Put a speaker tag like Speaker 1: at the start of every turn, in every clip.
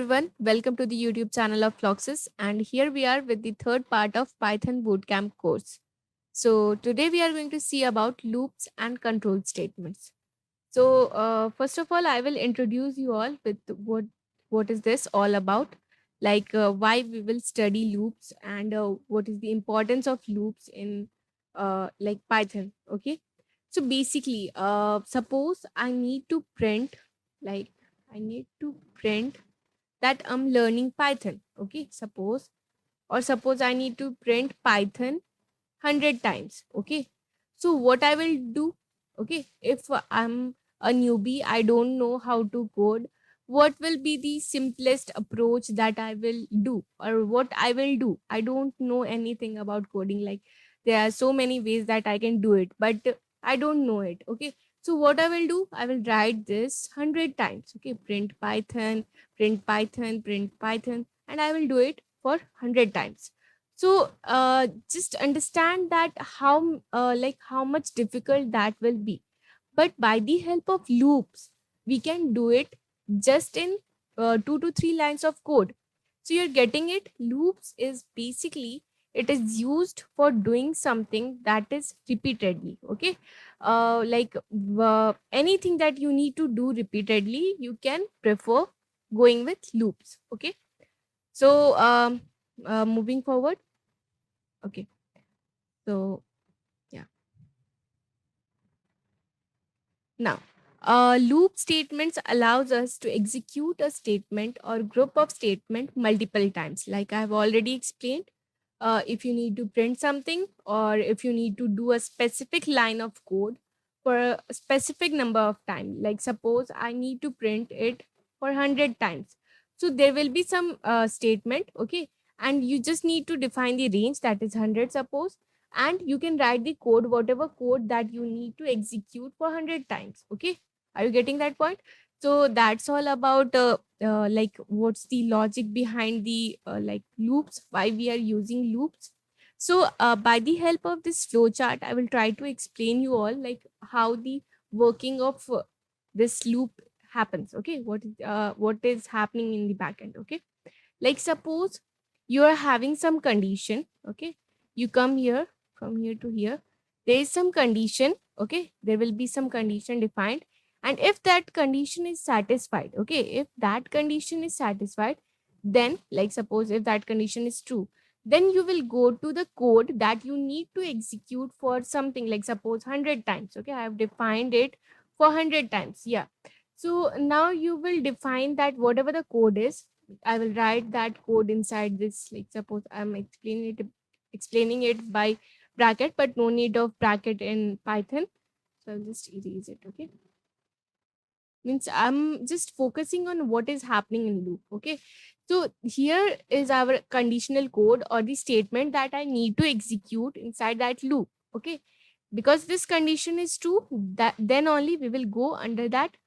Speaker 1: everyone, welcome to the YouTube channel of Floxus, and here we are with the third part of Python Bootcamp course. So today we are going to see about loops and control statements. So first of all, I will introduce you all with what is this all about, like why we will study loops and what is the importance of loops in like Python. Okay, so basically, suppose I need to print, like I need to print that I'm learning Python. Okay, suppose I need to print Python 100 times. Okay, so what I will do, okay, if I'm a newbie, I don't know how to code, what will be the simplest approach that I will do, or what I will do? I don't know anything about coding. Like, there are so many ways that I can do it, but I don't know it. Okay, so what I will do, I will write this 100 times. Okay, print Python, and I will do it for 100 times. So just understand that how much difficult that will be. But by the help of loops, we can do it just in 2 to 3 lines of code. So you're getting it. Loops is basically, it is used for doing something that is repeatedly. Okay, anything that you need to do repeatedly, you can prefer going with loops. Okay, so moving forward. Okay, so yeah. Now, loop statements allows us to execute a statement or group of statement multiple times. Like I've already explained, if you need to print something or if you need to do a specific line of code for a specific number of time. Like suppose I need to print it for 100 times. So there will be some statement, okay, and you just need to define the range, that is 100 suppose, and you can write the code, whatever code that you need to execute for 100 times. Okay, are you getting that point? So that's all about like what's the logic behind the like loops, why we are using loops. So by the help of this flowchart, I will try to explain you all like how the working of this loop happens. Okay, what is happening in the backend. Okay, like suppose you are having some condition. Okay, you come here, from here to here, there is some condition. Okay, there will be some condition defined, and if that condition is satisfied, okay, if that condition is satisfied, then like suppose if that condition is true, then you will go to the code that you need to execute for something, like suppose 100 times. Okay, I have defined it for 100 times. Yeah, so now you will define that whatever the code is, I will write that code inside this. Like suppose I'm explaining it by bracket, but no need of bracket in Python. So I'll just erase it. Okay. Means I'm just focusing on what is happening in loop. Okay. So here is our conditional code or the statement that I need to execute inside that loop. Okay. Because this condition is true, that then only we will go under that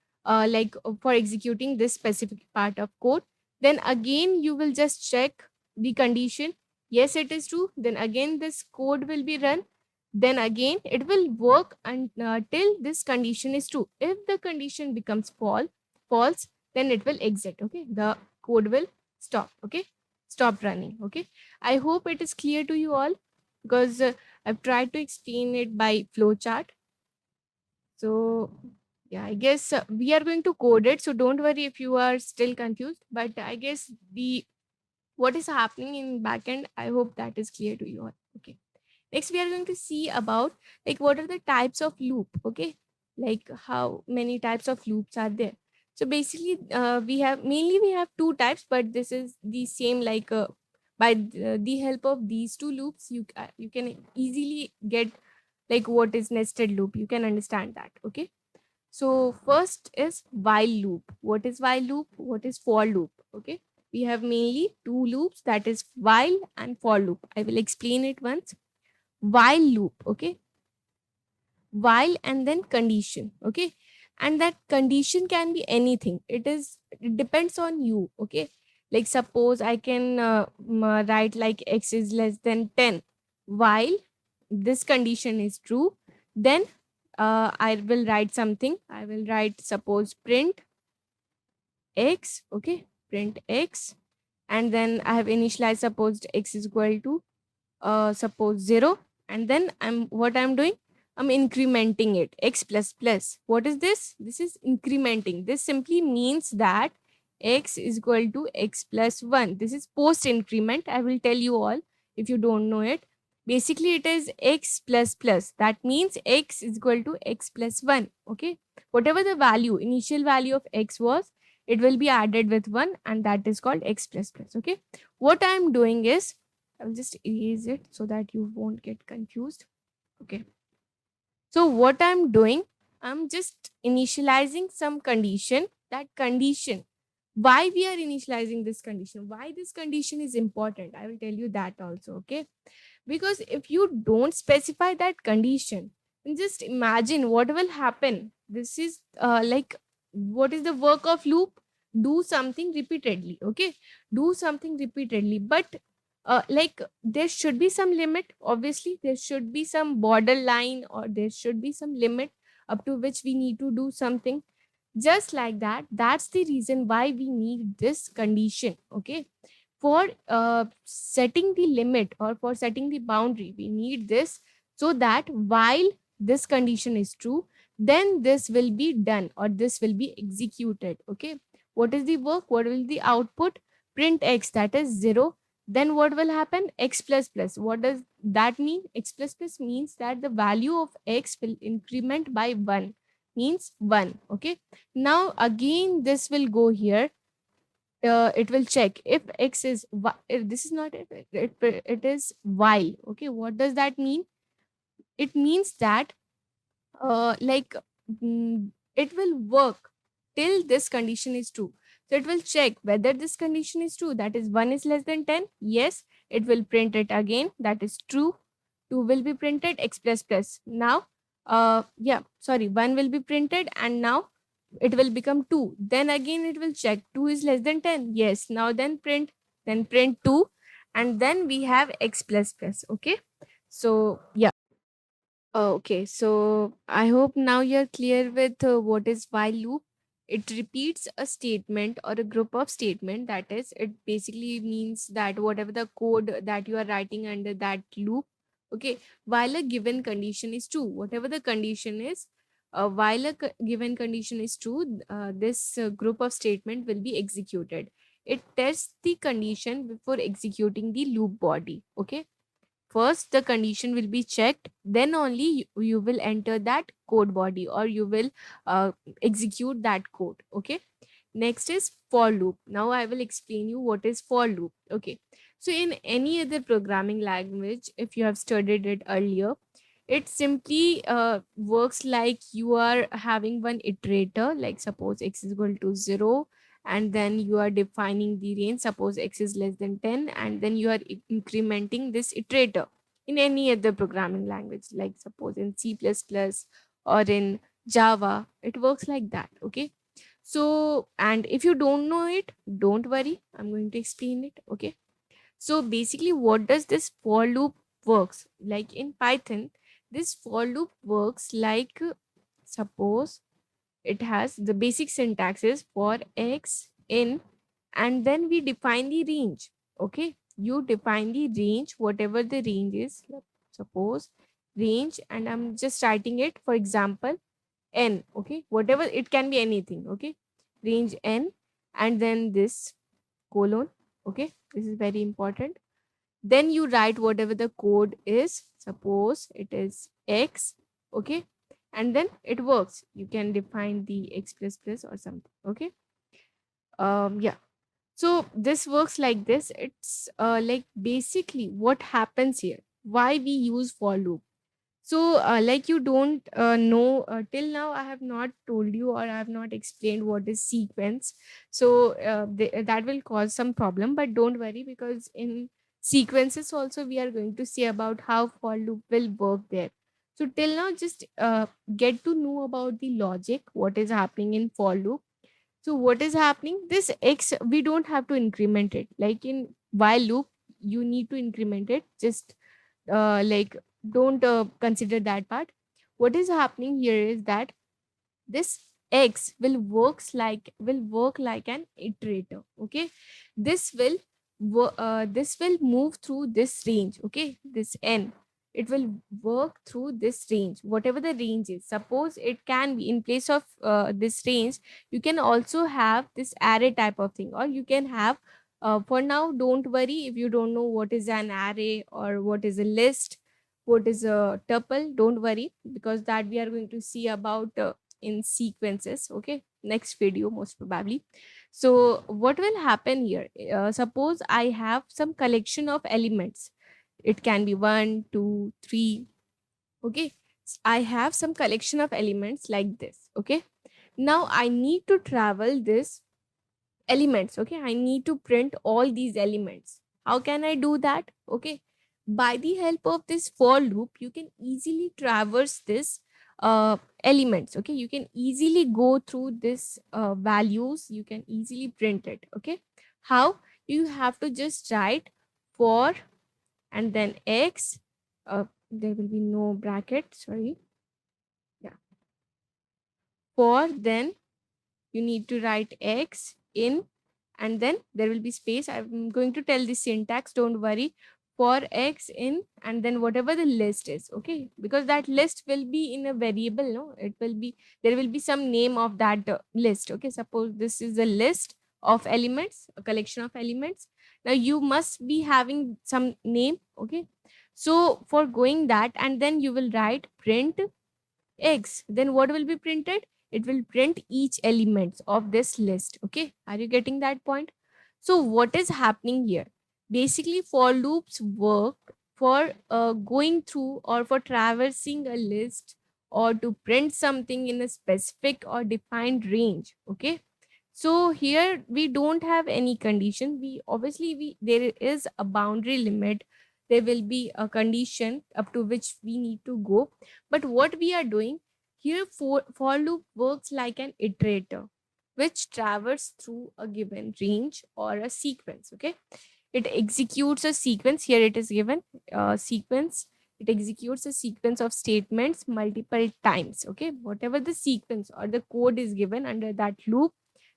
Speaker 1: for executing this specific part of code. Then again you will just check the condition. Yes, it is true. Then again this code will be run. Then again it will work until this condition is true. If the condition becomes false, then it will exit. Okay, the code will stop. Okay, stop running. Okay, I hope it is clear to you all, because I've tried to explain it by flowchart. So yeah, I guess we are going to code it. So don't worry if you are still confused. But I guess the what is happening in backend, I hope that is clear to you all. Okay. Next, we are going to see about like what are the types of loop. Okay, like how many types of loops are there. So basically, we have two types, but this is the same. Like by the help of these two loops, you can easily get like what is nested loop. You can understand that. Okay. So first is while loop. What is while loop? What is for loop? Okay. We have mainly two loops, that is while and for loop. I will explain it once. While loop, okay, while and then condition. Okay, and that condition can be anything. It depends on you. Okay, like suppose I can write like x is less than 10 while this condition is true. Then I will write something. I will write suppose print x. Okay, print x, and then I have initialized, supposed x is equal to suppose 0, and then I'm doing, I'm incrementing it, x plus plus. What is this? This is incrementing. This simply means that x is equal to x plus 1. This is post increment. I will tell you all if you don't know it. Basically it is x plus plus. That means x is equal to x plus 1. Okay, whatever the value, initial value of x was, it will be added with 1, and that is called x plus plus. Okay, what I'm doing is, I'll just erase it so that you won't get confused. Okay. So what I'm doing, I'm just initializing some condition. That condition, why we are initializing this condition, why this condition is important, I will tell you that also. Okay. Because if you don't specify that condition, then just imagine what will happen. This is like, what is the work of loop? Do something repeatedly. Okay, do something repeatedly, but like there should be some limit. Obviously there should be some borderline, or there should be some limit up to which we need to do something. Just like that, that's the reason why we need this condition. Okay, for setting the limit or for setting the boundary, we need this, so that while this condition is true, then this will be done or this will be executed. Okay, what is the work, what will the output? Print x, that is 0. Then what will happen? X plus plus. What does that mean? X plus plus means that the value of x will increment by 1, means 1. Okay, now again this will go here. It will check if x is if this is not it is while. Okay, what does that mean? It means that like, it will work till this condition is true. So it will check whether this condition is true, that is 1 is less than 10. Yes, it will print it again, that is true. 2 will be printed, x plus plus. Now yeah, sorry, 1 will be printed, and now it will become 2. Then again it will check 2 is less than 10. Yes, now then print 2, and then we have x plus plus. Okay, so yeah. Okay, so I hope now you're clear with what is while loop. It repeats a statement or a group of statement. That is, it basically means that whatever the code that you are writing under that loop, okay, while a given condition is true, whatever the condition is, while a given condition is true, this group of statement will be executed. It tests the condition before executing the loop body. Okay, first the condition will be checked, then only you will enter that code body, or you will execute that code. Okay, next is for loop. Now I will explain you what is for loop. Okay, so in any other programming language, if you have studied it earlier, it simply works like you are having one iterator, like suppose x is equal to 0, and then you are defining the range, suppose x is less than 10, and then you are incrementing this iterator. In any other programming language, like suppose in C++ or in Java, it works like that. Okay, so, and if you don't know it, don't worry, I'm going to explain it. Okay, so basically what does this for loop works like in Python? This for loop works like, suppose it has the basic syntax is for x in, and then we define the range. Okay, you define the range, whatever the range is, like suppose range, and I'm just writing it, for example, n. Okay, whatever, it can be anything. Okay, range n, and then this colon. Okay, this is very important. Then you write whatever the code is, suppose it is x. Okay, and then it works, you can define the x plus plus or something. Okay, yeah, so this works like this. It's like basically what happens here, why we use for loop. So like you don't know, till now I have not told you, or I have not explained what is sequence. So that will cause some problem, but don't worry, because in sequences also we are going to see about how for loop will work there. So till now just get to know about the logic, what is happening in for loop. So what is happening, this x we don't have to increment it, like in while loop you need to increment it. Just like don't consider that part. What is happening here is that this X will work like an iterator. Okay, this will this will move through this range. Okay, this n, it will work through this range, whatever the range is. Suppose it can be in place of this range, you can also have this array type of thing, or you can have for now, don't worry if you don't know what is an array or what is a list, what is a tuple. Don't worry, because that we are going to see about in sequences. Okay, next video most probably. So what will happen here, suppose I have some collection of elements. It can be 1 2 3. Okay, I have some collection of elements like this. Okay, now I need to travel this elements. Okay, I need to print all these elements. How can I do that? Okay, by the help of this for loop, you can easily traverse this elements. Okay, you can easily go through this values, you can easily print it. Okay, how? You have to just write for and then x, there will be no bracket, sorry. Yeah, for, then you need to write x in, and then there will be space. I'm going to tell the syntax, don't worry. For x in, and then whatever the list is. Okay, because that list will be in a variable, no, it will be, there will be some name of that list. Okay, suppose this is a list of elements, a collection of elements. Now you must be having some name. Okay, so for going that, and then you will write print x, then what will be printed? It will print each element of this list. Okay, are you getting that point? So what is happening here? Basically, for loops work for going through or for traversing a list, or to print something in a specific or defined range. Okay, so here we don't have any condition. We obviously, we there is a boundary limit, there will be a condition up to which we need to go. But what we are doing here, for loop works like an iterator which traverses through a given range or a sequence. Okay, it executes a sequence. Here it is given sequence. It executes a sequence of statements multiple times. Okay, whatever the sequence or the code is given under that loop,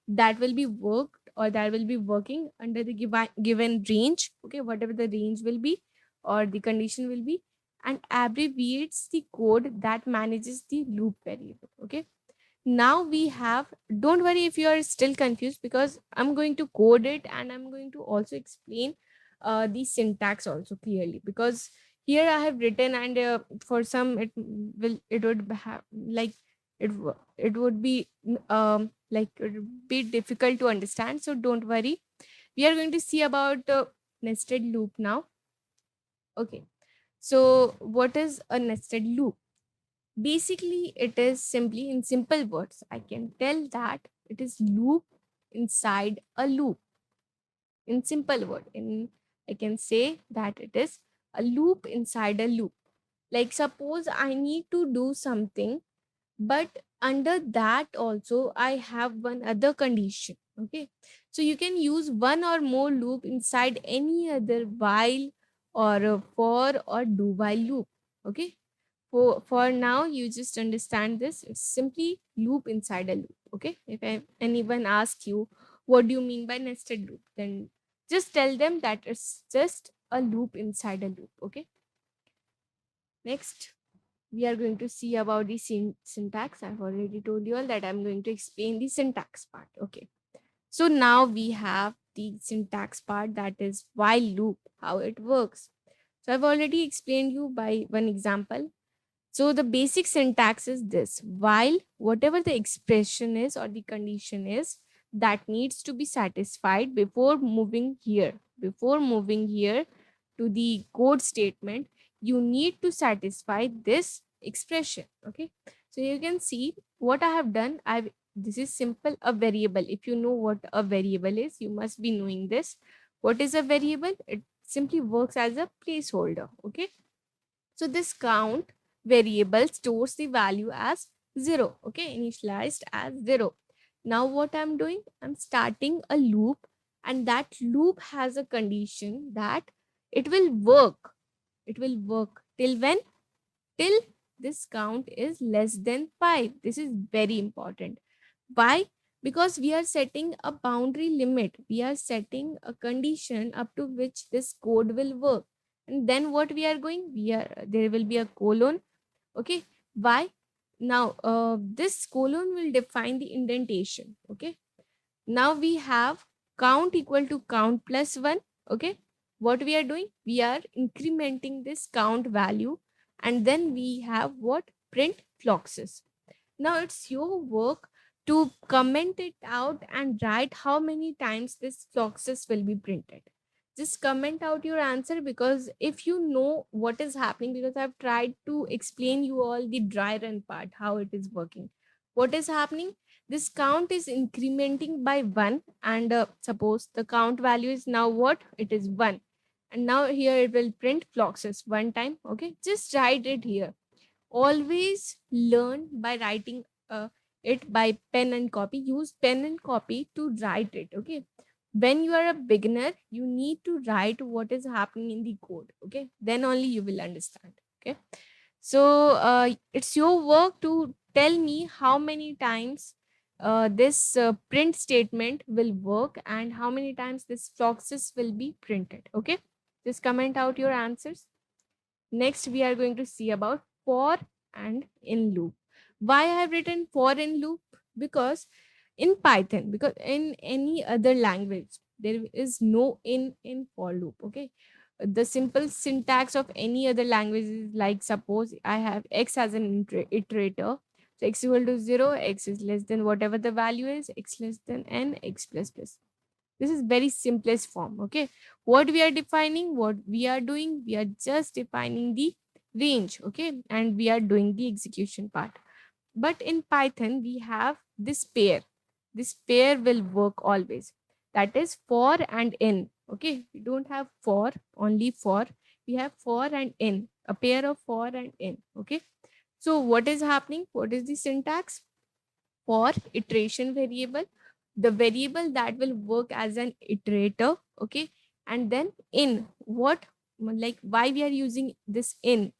Speaker 1: that will be worked, or that will be working under the given range. Okay, whatever the range will be or the condition will be, and abbreviates the code that manages the loop variable. Okay, now we have, don't worry if you are still confused, because I'm going to code it and I'm going to also explain the syntax also clearly, because here I have written, and for some it would have like it would be like it would be difficult to understand. So don't worry, we are going to see about nested loop now. Okay, so what is a nested loop? Basically, it is simply, in simple words, I can tell that it is loop inside a loop. In simple word, I can say that it is a loop inside a loop. Like suppose I need to do something, but under that also I have one other condition. Okay, so you can use one or more loop inside any other while or a for or do while loop. Okay, for now you just understand this, it's simply loop inside a loop. Okay, if anyone asks you what do you mean by nested loop, then just tell them that it's just a loop inside a loop. Okay, next we are going to see about the syntax. I've already told you all that I'm going to explain the syntax part. Okay, so now we have the syntax part, that is while loop, how it works. So I've already explained you by one example. So the basic syntax is this: while whatever the expression is or the condition is that needs to be satisfied before moving here to the code statement, you need to satisfy this expression. Okay, so you can see what I have done. I've This is simple, a variable. If you know what a variable is, you must be knowing this. What is a variable? It simply works as a placeholder. Okay, so this count variable stores the value as 0. Okay, initialized as 0. Now what I'm doing, I'm starting a loop, and that loop has a condition that it will work. It will work till when? Till this count is less than 5. This is very important. Why? Because we are setting a boundary limit. We are setting a condition up to which this code will work. And then what we are going? We are there will be a colon. Okay. Why? Now this colon will define the indentation. Okay. Now we have count equal to count plus 1. Okay. What we are doing? We are incrementing this count value, and then we have what? Print floxes. Now it's your work to comment it out and write how many times this floxes will be printed. Just comment out your answer, because if you know what is happening, because I've tried to explain you all the dry run part, how it is working. What is happening? This count is incrementing by 1, and suppose the count value is now what? It is 1. And now here it will print floxes one time. Okay, just write it here. Always learn by writing it by pen and copy. Use pen and copy to write it. Okay, when you are a beginner, you need to write what is happening in the code. Okay, then only you will understand. Okay, so it's your work to tell me how many times this print statement will work, and how many times this floxes will be printed. Okay, just comment out your answers. Next, we are going to see about for and in loop. Why I have written for in loop? Because in Python, because in any other language, there is no in for loop. Okay. The simple syntax of any other language is like, suppose I have x as an iterator. So x equal to 0, x is less than whatever the value is, x less than n, x plus plus. This is very simplest form. Okay, what we are defining, what we are doing, we are just defining the range. Okay, and we are doing the execution part. But in Python we have this pair. This pair will work always. That is for and in. Okay, we don't have for only for, we have for and in, a pair of for and in. Okay, so what is happening? What is the syntax? For iteration variable, the variable that will work as an iterator. Okay, and then in what, like why we are using this in?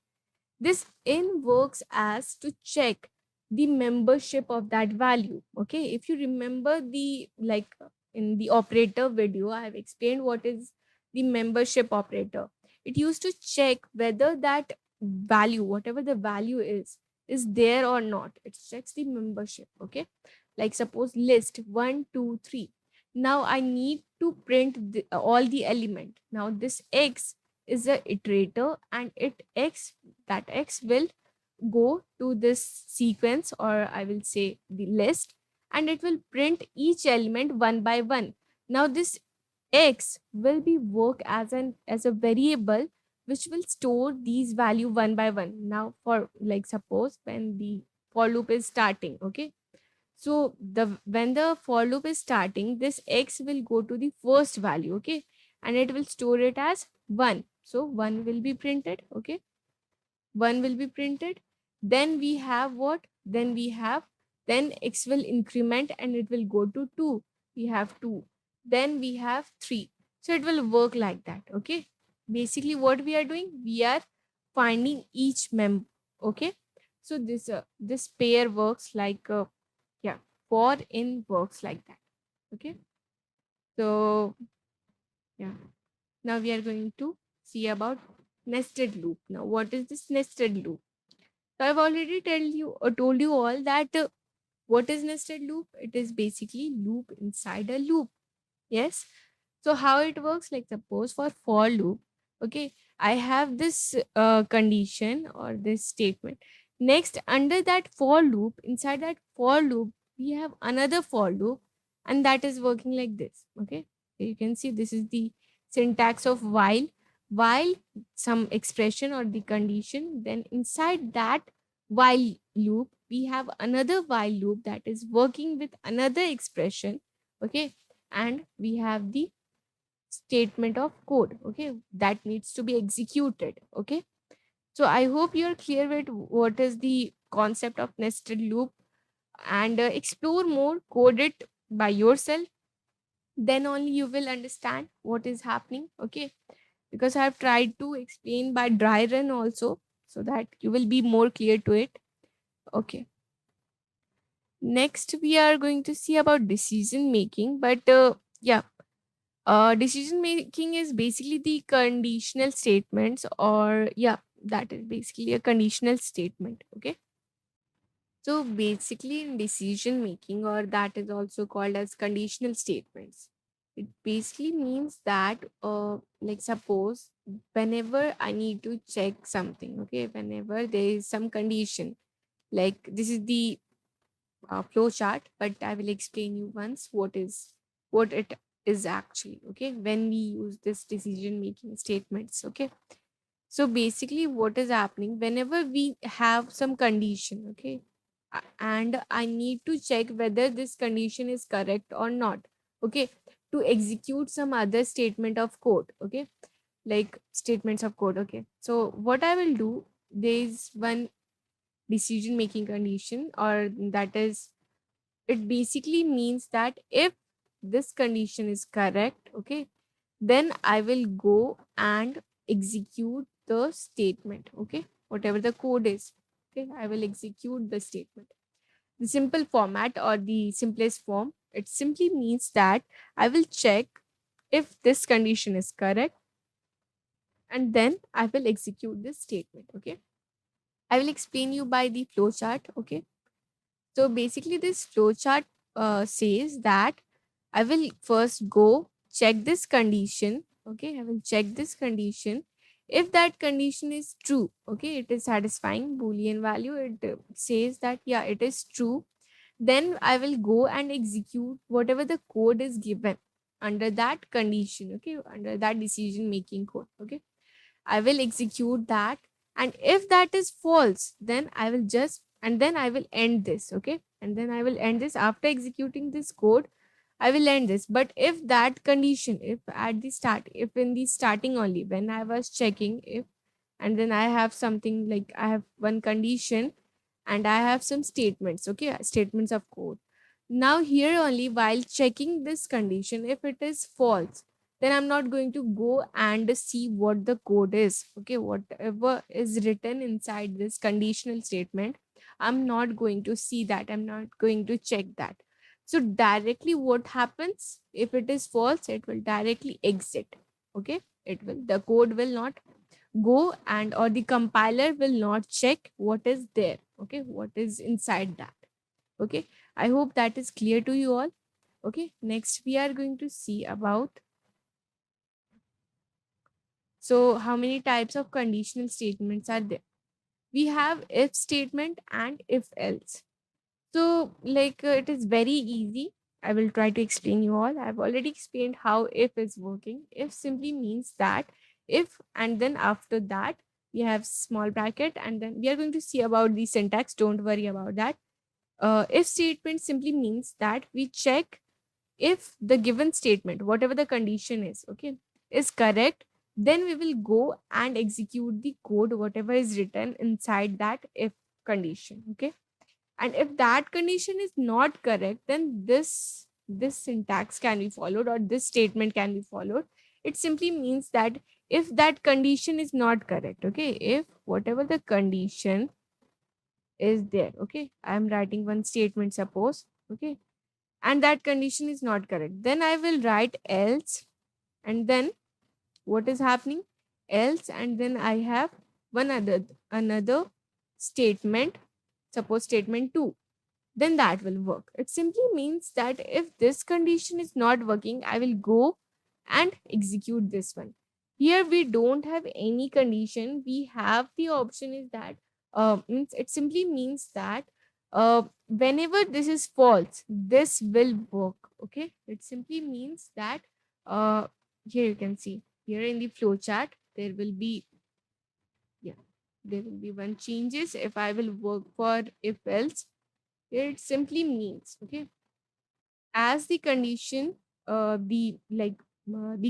Speaker 1: This in works as to check the membership of that value. Okay, if you remember the, like in the operator video, I have explained what is the membership operator. It used to check whether that value, whatever the value is there or not. It checks the membership. Okay, like suppose list 1 2 3. Now I need to print all the element. Now this x is a iterator, and it x, that x will go to this sequence, or I will say the list, and it will print each element one by one. Now this x will be work as a variable which will store these value one by one. Now for, like suppose when the for loop is starting. Okay, so the when the for loop is starting, this x will go to the first value. Okay, and it will store it as 1. So 1 will be printed. Okay, 1 will be printed. Then we have what? Then we have, then x will increment and it will go to 2. We have 2. Then we have 3. So it will work like that. Okay, basically what we are doing, we are finding each mem. Okay, so this pair works like yeah, for in works like that. Okay, so yeah, now we are going to see about nested loop. Now what is this nested loop? So I've already told you all that what is nested loop? It is basically loop inside a loop. Yes. So how it works? Like suppose for loop, okay, I have this condition or this statement. Next, under that for loop, inside that for loop, we have another for loop, and that is working like this. Okay, so you can see this is the syntax of while. While some expression or the condition, then inside that while loop, we have another while loop that is working with another expression. Okay, and we have the statement of code. Okay, that needs to be executed. Okay, so I hope you're clear with what is the concept of nested loop, and explore more, code it by yourself. Then only you will understand what is happening. Okay, because I have tried to explain by dry run also, so that you will be more clear to it. Okay, Next, we are going to see about decision making. But yeah, decision making is basically the conditional statements, or yeah, that is basically a conditional statement. Okay. So basically, in decision making, or that is also called as conditional statements, it basically means that, like, suppose whenever I need to check something, okay, whenever there is some condition, like this is the flow chart, but I will explain you once what it is actually. Okay, when we use this decision making statements. Okay, so basically, what is happening whenever we have some condition, okay, and I need to check whether this condition is correct or not, okay, to execute some other statement of code, okay, like statements of code, okay. So what I will do, there is one decision making condition, or that is, it basically means that if this condition is correct, okay, then I will go and execute the statement, okay, whatever the code is, okay, I will execute the statement. The simple format, or the simplest form, it simply means that I will check if this condition is correct, and then I will execute this statement, okay. I will explain you by the flow chart, okay. So basically, this flowchart says that I will first go check this condition. Okay, I will check this condition. If that condition is true, okay, it is satisfying Boolean value. It says that yeah, it is true. Then I will go and execute whatever the code is given under that condition. Okay, under that decision making code. Okay, I will execute that. And if that is false, then I will just, and then I will end this. Okay. And then I will end this after executing this code. I will end this. But if that condition, if at the start, if in the starting only, when I was checking, if, and then I have something like I have one condition and I have some statements, okay, statements of code. Now, here only, while checking this condition, if it is false, then I'm not going to go and see what the code is. Okay, whatever is written inside this conditional statement, I'm not going to see that. I'm not going to check that. So, directly, what happens if it is false? It will directly exit. Okay, the code will not go, and or the compiler will not check what is there. Okay, what is inside that. Okay, I hope that is clear to you all. Okay, next we are going to see about, so how many types of conditional statements are there. We have if statement and if else. So like it is very easy. I will try to explain you all. I've already explained how if is working. If simply means that if, and then after that we have small bracket, and then we are going to see about the syntax. Don't worry about that. If statement simply means that we check if the given statement, whatever the condition is, okay, is correct, then we will go and execute the code whatever is written inside that if condition, okay. And if that condition is not correct, then this syntax can be followed, or this statement can be followed. It simply means that if that condition is not correct, okay, if whatever the condition is there, okay, I am writing one statement, suppose, okay, and that condition is not correct, then I will write else. And then what is happening? Else, and then I have one other another statement, suppose statement 2, then that will work. It simply means that if this condition is not working, I will go and execute this one. Here we don't have any condition. We have the option is that means it simply means that whenever this is false, this will work. Okay. It simply means that uh, here you can see here in the flow chart, there will be, yeah, there will be one changes. If I will work for if else, it simply means, okay, as the condition, the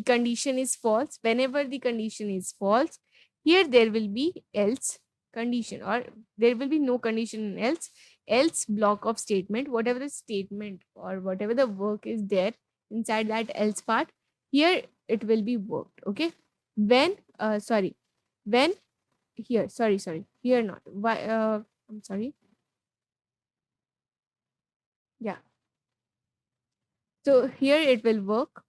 Speaker 1: condition is false. Whenever the condition is false, here there will be else condition, or there will be no condition in else block of statement, whatever the statement or whatever the work is there inside that else part, here it will be worked. Okay, when sorry, when here, sorry, here not why I'm sorry, Yeah. So here it will work.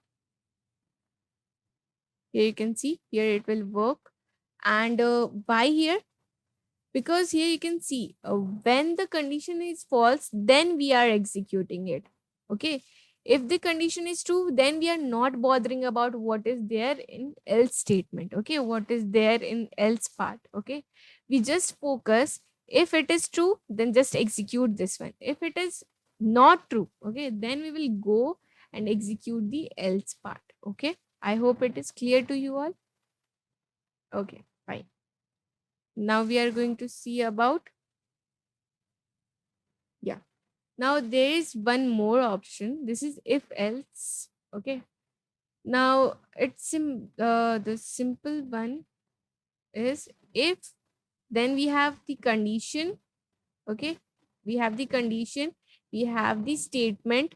Speaker 1: Here you can see, here it will work. And why here? Because here you can see, when the condition is false, then we are executing it. Okay. If the condition is true, then we are not bothering about what is there in else statement. Okay. What is there in else part. Okay. We just focus. If it is true, then just execute this one. If it is not true, okay, then we will go and execute the else part. Okay. I hope it is clear to you all. Okay, fine. Now we are going to see about, yeah. Now there is one more option. This is if else. Okay. Now the simple one is if, then we have the condition. Okay. We have the condition. We have the statement.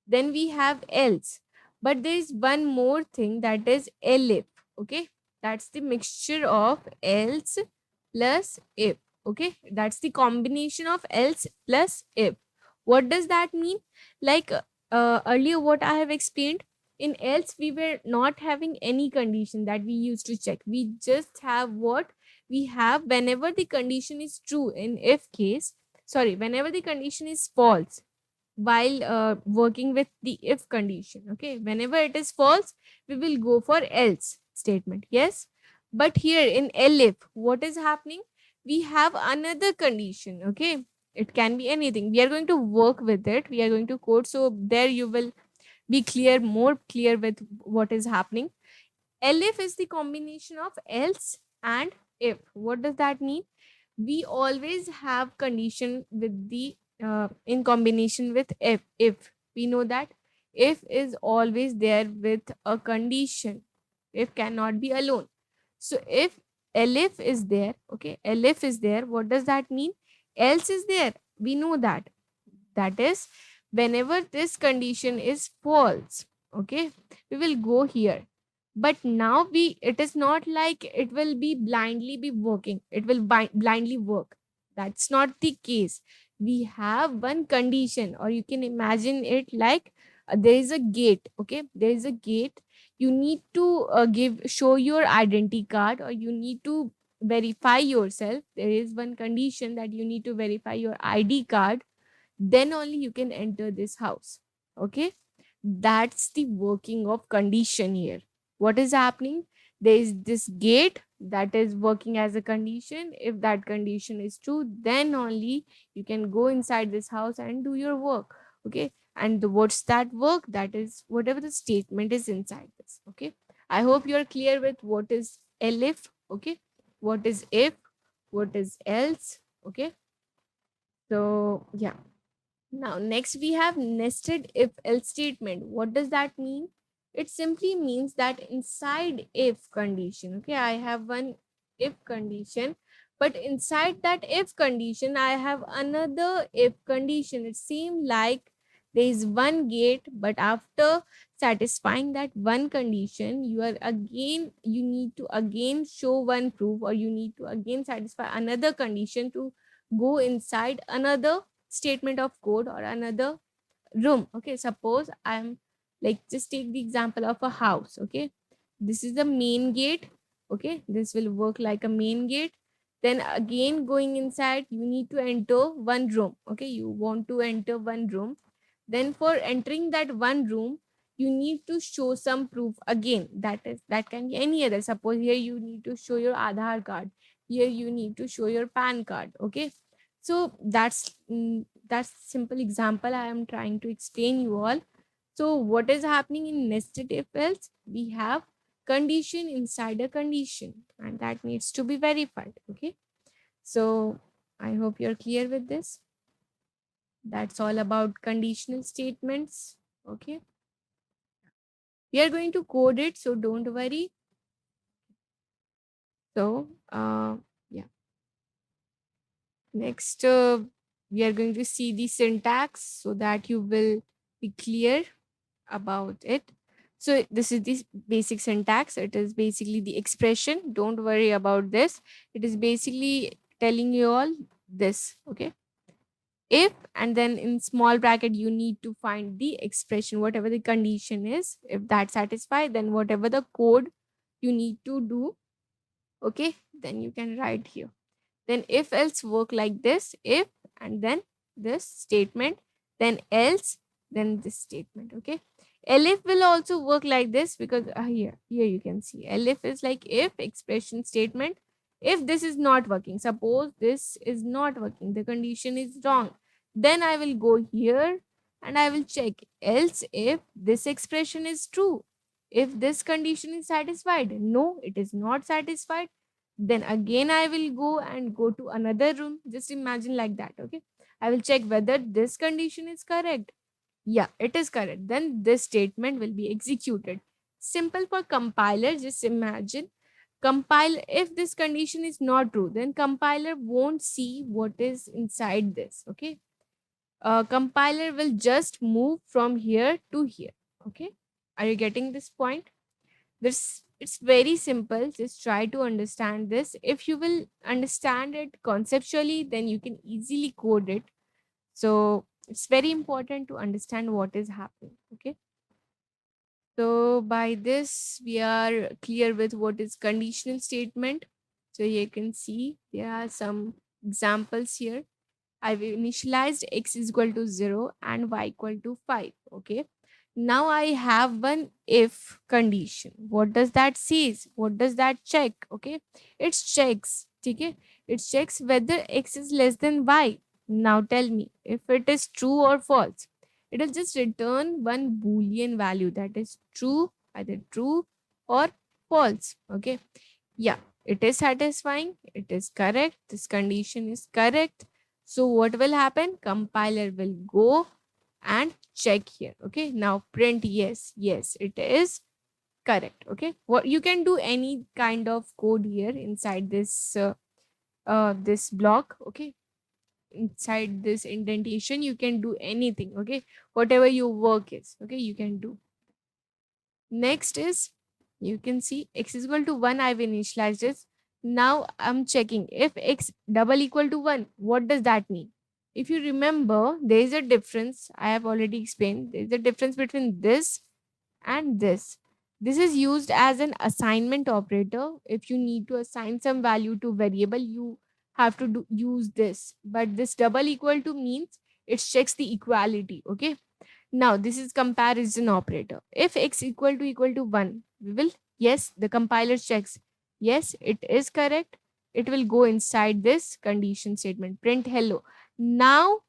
Speaker 1: Then we have else. But there is one more thing, that is elif. Okay. That's the mixture of else plus if. Okay. That's the combination of else plus if. What does that mean? Like earlier, what I have explained, in else, we were not having any condition that we used to check. We just have what we have whenever the condition is true in if case. Sorry, whenever the condition is false while working with the if condition. Okay, whenever it is false, we will go for else statement. Yes, but here in elif, what is happening? We have another condition. Okay, it can be anything. We are going to work with it. We are going to code. So there you will be clear, more clear with what is happening. Elif is the combination of else and if. What does that mean? We always have condition with the in combination with if we know that if is always there with a condition. If cannot be alone. So if elif is there, okay, elif is there, what does that mean? Else is there, we know that. That is, whenever this condition is false, okay, we will go here. But now we, it is not like it will be blindly be working, it will blindly work. That's not the case. We have one condition, or you can imagine it like there is a gate. Okay, there is a gate. You need to give show your identity card, or you need to verify yourself. There is one condition that you need to verify your ID card, then only you can enter this house. Okay, that's the working of condition here. What is happening? There is this gate that is working as a condition. If that condition is true, then only you can go inside this house and do your work. Okay, and what's that work? That is whatever the statement is inside this. Okay, I hope you are clear with what is elif. Okay, what is if, what is else. Okay, so yeah. Now, next we have nested if else statement. What does that mean? It simply means that inside if condition, okay, I have one if condition, but inside that if condition, I have another if condition. It seems like there is one gate, but after satisfying that one condition, you need to again show one proof, or you need to again satisfy another condition to go inside another statement of code or another room. Okay, suppose I'm like, just take the example of a house. Okay, this is the main gate. Okay, this will work like a main gate. Then again, going inside, you need to enter one room. Okay, you want to enter one room. Then for entering that one room, you need to show some proof again. That can be any other. Suppose here you need to show your Aadhaar card. Here you need to show your PAN card. Okay, so that's simple example I am trying to explain you all. So what is happening in nested if else? We have condition inside a condition, and that needs to be verified. Okay, so I hope you're clear with this. That's all about conditional statements. Okay, we are going to code it, so don't worry. So yeah, next we are going to see the syntax so that you will be clear about it. So this is the basic syntax. It is basically the expression. Don't worry about this. It is basically telling you all this. Okay. if, and then in small bracket you need to find the expression, whatever the condition is. If that satisfied, then whatever the code you need to do, okay, then you can write here. Then if else work like this, if, and then this statement, then else, then this statement, okay. Elif will also work like this, because here you can see elif is like if expression statement. If this is not working, suppose this is not working, the condition is wrong, then I will go here and I will check else if this expression is true. If this condition is satisfied, no, it is not satisfied, then again I will go and go to another room. Just imagine like that, okay. I will check whether this condition is correct. Yeah, it is correct. Then this statement will be executed. Simple for compiler. Just imagine compile, if this condition is not true, then compiler won't see what is inside this, okay. Compiler will just move from here to here, okay. Are you getting this point? This, it's very simple. Just try to understand this. If you will understand it conceptually, then you can easily code it. So it's very important to understand what is happening, okay. So by this we are clear with what is conditional statement. So you can see there are some examples here. I've initialized x is equal to 0 and y equal to 5. Okay. Now I have one if condition. What does that says? What does that check? Okay. It checks. Okay. It checks whether x is less than y. Now tell me if it is true or false. It will just return one boolean value, that is true, either true or false. Okay. Yeah, it is satisfying. It is correct. This condition is correct. So what will happen? Compiler will go and check here. Okay. Now print yes. Yes, it is correct. Okay. What you can do any kind of code here inside this block. Okay. Inside this indentation, you can do anything. Okay. Whatever your work is. Okay. You can do. Next is, you can see x is equal to 1. I've initialized this. Now I'm checking if x double equal to 1. What does that mean? If you remember, there is a difference. I have already explained. There is a difference between this and this. This is used as an assignment operator. If you need to assign some value to variable, you have to use this. But this double equal to means it checks the equality. Okay. Now this is comparison operator. If x equal to 1, we will, yes, the compiler checks. Yes, it is correct. It will go inside this condition statement, print hello. Now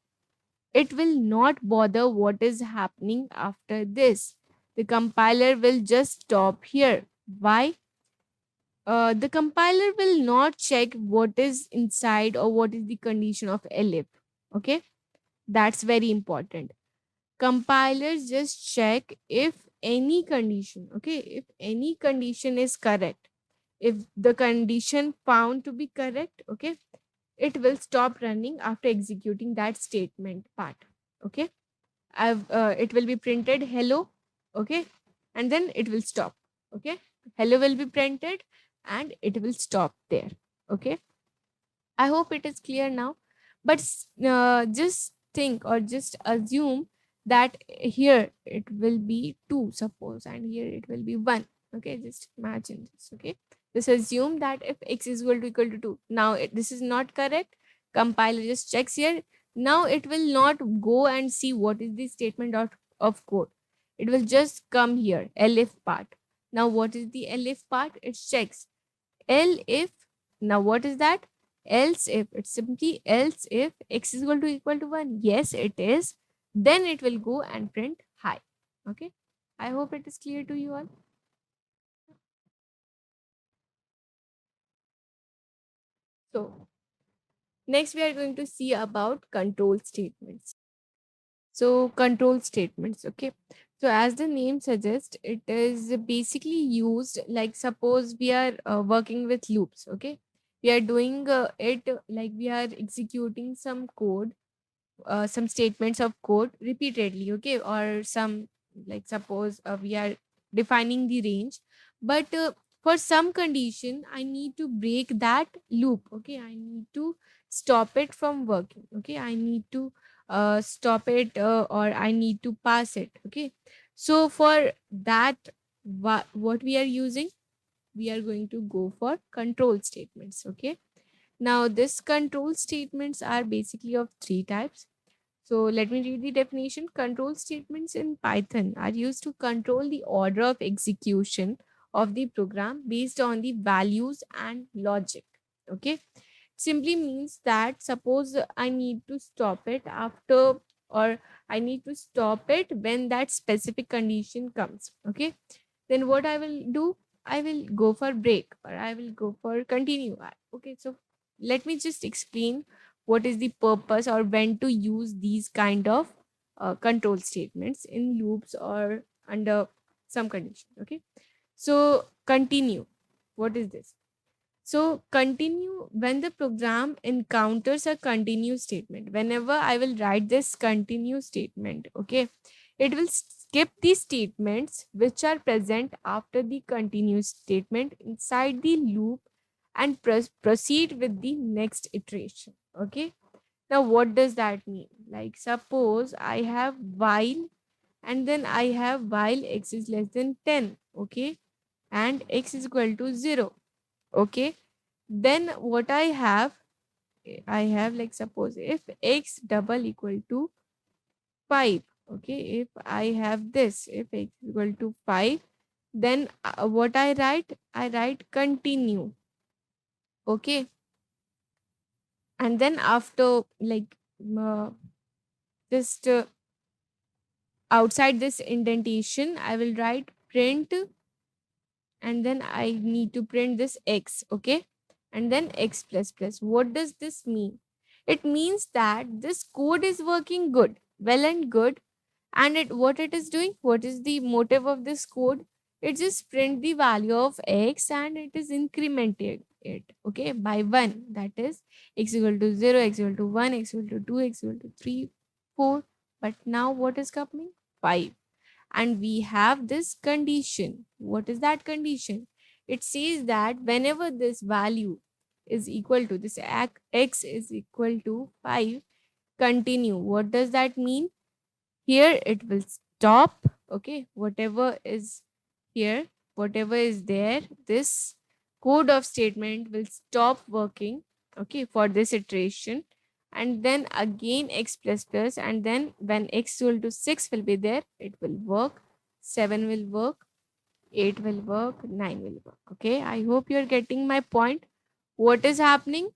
Speaker 1: it will not bother what is happening after this. The compiler will just stop here. Why? The compiler will not check what is inside or what is the condition of elif. Okay, that's very important. Compilers just check if any condition, okay, if any condition is correct, if the condition found to be correct, okay, it will stop running after executing that statement part. Okay, it will be printed hello. Okay, and then it will stop. Okay, hello will be printed and it will stop there. Okay, I hope it is clear now. But just think or just assume that here it will be 2, suppose, and here it will be 1. Okay, just imagine this. Okay, just assume that if x is equal to 2. Now, this is not correct. Compiler just checks here. Now, it will not go and see what is the statement of code. It will just come here, elif part. Now, what is the elif part? It checks L if, now what is that? Else if, it's simply else if x is equal to 1. Yes, it is. Then it will go and print hi. Okay. I hope it is clear to you all. So next we are going to see about control statements. So control statements, okay. So as the name suggests, it is basically used like suppose we are working with loops, okay. We are doing it like we are executing some code, some statements of code repeatedly, okay, or some, like suppose we are defining the range, but for some condition I need to break that loop, okay. I need to stop it from working, okay. I need to stop it, or I need to pass it. Okay. So for that, what we are using, we are going to go for control statements. Okay. Now, this control statements are basically of three types. So let me read the definition. Control statements in Python are used to control the order of execution of the program based on the values and logic. Okay. Simply means that suppose I need to stop it after, or I need to stop it when that specific condition comes. Okay. Then what I will do, I will go for break or I will go for continue. Okay. So let me just explain what is the purpose or when to use these kind of control statements in loops or under some condition. Okay. So continue, what is this? So continue, when the program encounters a continue statement, whenever I will write this continue statement, okay, it will skip the statements which are present after the continue statement inside the loop and proceed with the next iteration. Okay. Now, what does that mean? Like, suppose I have while, and then I have while x is less than 10, okay, and x is equal to 0, okay. Then what I have, like, suppose if x double equal to 5, okay, if I have this, if x is equal to 5, then what I write continue, okay. And then after, like, just outside this indentation, I will write print, and then I need to print this x, okay, and then x plus plus. What does this mean? It means that this code is working good, well and good, and it what it is doing, what is the motive of this code? It just print the value of x and it is incrementing it, okay, by 1. That is x equal to 0, x equal to 1, x equal to 2, x equal to 3, 4. But now what is coming? 5. And we have this condition. What is that condition? It says that whenever this value is equal to this x is equal to 5, continue. What does that mean? Here it will stop, okay, whatever is here, whatever is there, this code of statement will stop working, okay, for this iteration. And then again x plus plus, and then when x equal to 6 will be there, it will work, 7 will work, 8 will work, 9 will work. Okay, I hope you're getting my point. What is happening?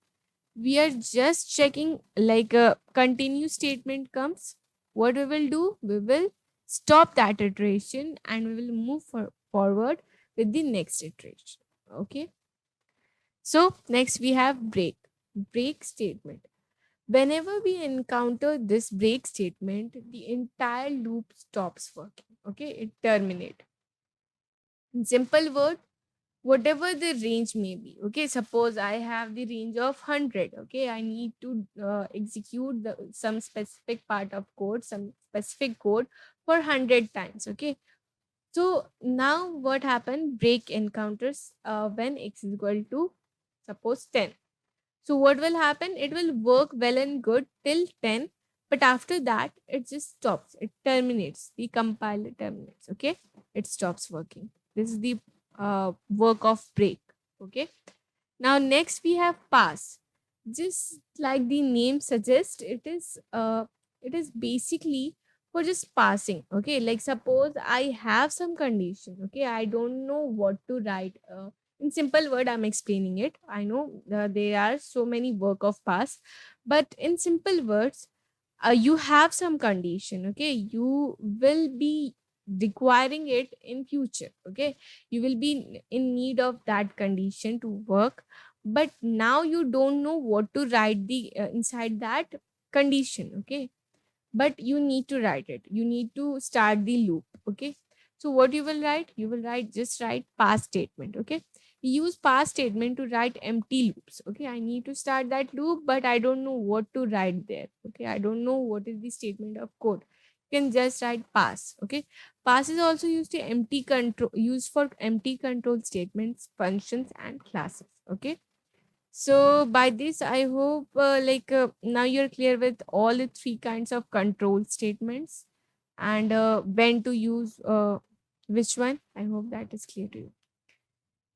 Speaker 1: We are just checking, like, a continue statement comes, what we will do, we will stop that iteration and we will move forward with the next iteration. Okay. So next we have break statement. Whenever we encounter this break statement, the entire loop stops working. Okay, it terminates. In simple word, whatever the range may be, okay, suppose I have the range of 100, okay, I need to execute some specific part of code, some specific code for 100 times, okay. So now what happened, break encounters when x is equal to suppose 10. So what will happen, it will work well and good till 10, but after that it just stops, it terminates, the compiler terminates, okay, it stops working. This is the work of break. Okay. Now next we have pass. Just like the name suggests, it is basically for just passing. Okay, like suppose I have some condition. Okay, I don't know what to write. In simple word, I'm explaining it. I know there are so many work of pass, but in simple words, you have some condition. Okay, you will be requiring it in future. Okay, you will be in need of that condition to work, but now you don't know what to write the inside that condition. Okay, but you need to write it, you need to start the loop. Okay, so what you will write, you will write, just write pass statement. Okay, we use pass statement to write empty loops. Okay, I need to start that loop, but I don't know what to write there. Okay, I don't know what is the statement of code, you can just write pass. Okay, pass is also used to empty control, used for empty control statements, functions and classes. Okay, So by this, I hope now you're clear with all the three kinds of control statements and when to use which one. I hope that is clear to you.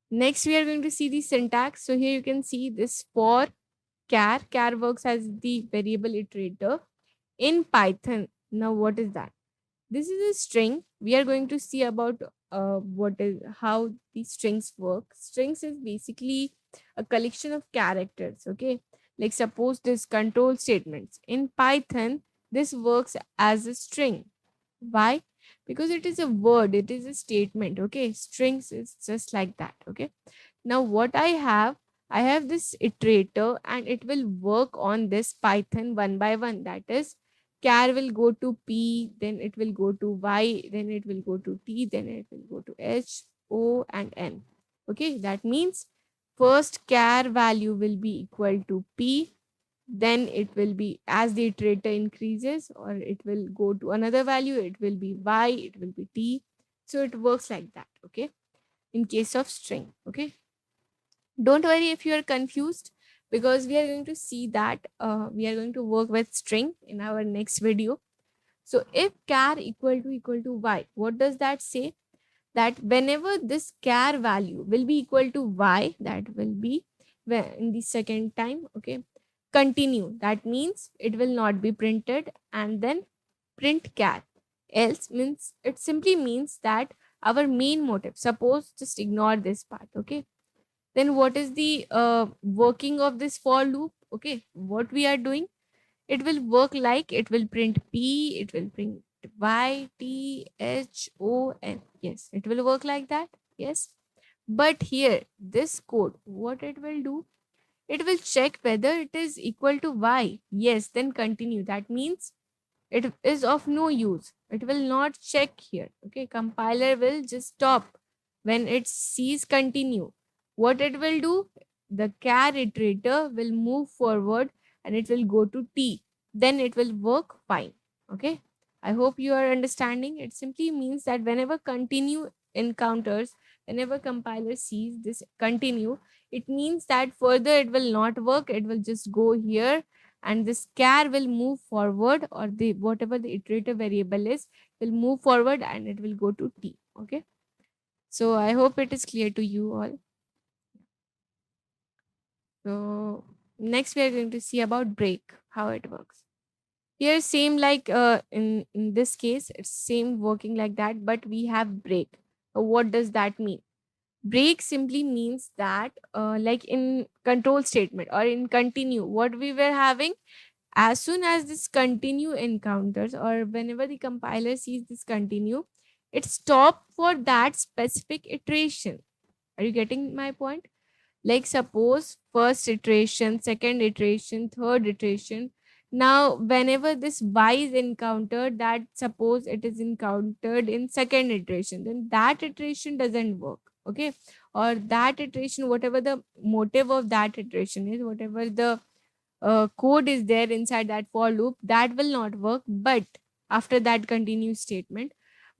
Speaker 1: Next, we are going to see the syntax. So here you can see this for char. Char works as the variable iterator in Python. Now, what is that? This is a string. We are going to see about what is how the strings work. Strings is basically a collection of characters. Okay, like suppose this control statements in Python. This works as a string. Why? Because it is a word. It is a statement. Okay, strings is just like that. Okay. Now what I have this iterator and it will work on this Python one by one. That is, char will go to P, then it will go to Y, then it will go to T, then it will go to H, O, and N. Okay, that means first char value will be equal to P, then it will be as the iterator increases, or it will go to another value, it will be Y, it will be T. So it works like that. Okay, in case of string. Okay, don't worry if you are confused, because we are going to see that we are going to work with string in our next video. So if char equal to y, what does that say? That whenever this char value will be equal to y, that will be in the second time. Okay, continue, that means it will not be printed, and then print char. Else means it simply means that our main motive, suppose just ignore this part. Okay, then what is the working of this for loop? Okay, what we are doing, it will work like it will print P, it will print Y, T, H, O, N. Yes, it will work like that. Yes, but here this code, what it will do, it will check whether it is equal to Y. Yes, then continue, that means it is of no use, it will not check here. Okay, compiler will just stop when it sees continue. What it will do, the char iterator will move forward and it will go to T, then it will work fine. Okay, I hope you are understanding. It simply means that whenever continue encounters, whenever compiler sees this continue, it means that further it will not work, it will just go here, and this char will move forward, or the whatever the iterator variable is will move forward and it will go to T. Okay, so I hope it is clear to you all. So next we are going to see about break, how it works. Here same like in this case it's same working like that, but we have break. What does that mean? Break simply means that like in control statement or in continue, what we were having, as soon as this continue encounters, or whenever the compiler sees this continue, it stop for that specific iteration. Are you getting my point? Like suppose first iteration, second iteration, third iteration. Now whenever this y is encountered, that suppose it is encountered in second iteration, then that iteration doesn't work. Okay, or that iteration, whatever the motive of that iteration is, whatever the code is there inside that for loop, that will not work, but after that continue statement,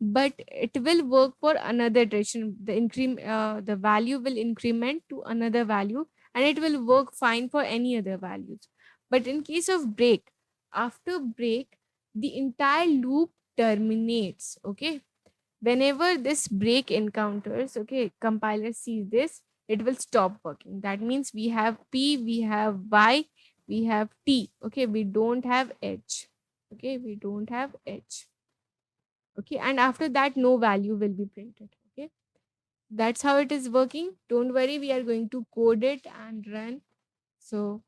Speaker 1: but it will work for another iteration. The value will increment to another value, and it will work fine for any other values. But in case of break, after break, the entire loop terminates. Okay, whenever this break encounters, okay, compiler sees this, it will stop working. That means we have P, we have Y, we have T. Okay, we don't have H. Okay, we don't have H. Okay, and after that no value will be printed. Okay, that's how it is working. Don't worry, we are going to code it and run, so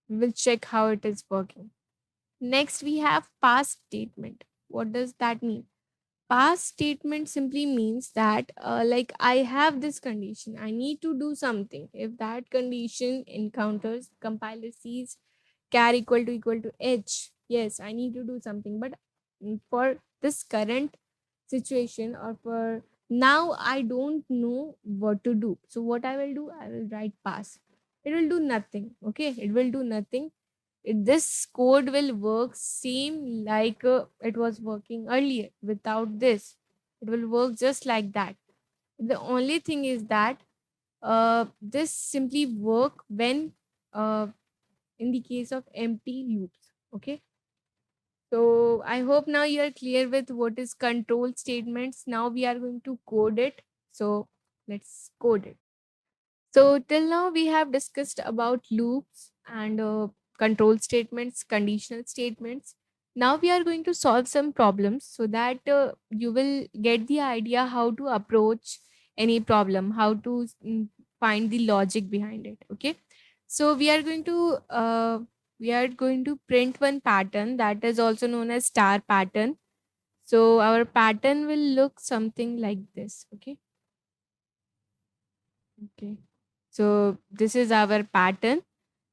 Speaker 1: we will check how it is working. Next we have pass statement. What does that mean? Pass statement simply means that like I have this condition, I need to do something. If that condition encounters, compiler sees char equal to h, yes, I need to do something. But for this current situation, or for now, I don't know what to do. So what I will do, I will write pass. It will do nothing. Okay, it will do nothing. This code will work same like it was working earlier without this. It will work just like that. The only thing is that this simply work when uh, in the case of empty loops. Okay. So I hope now you are clear with what is control statements. Now we are going to code it. So let's code it. So till now we have discussed about loops and control statements, conditional statements. Now we are going to solve some problems so that you will get the idea how to approach any problem, how to find the logic behind it. Okay. So we are going to print one pattern that is also known as star pattern. So our pattern will look something like this. Okay. Okay. So this is our pattern.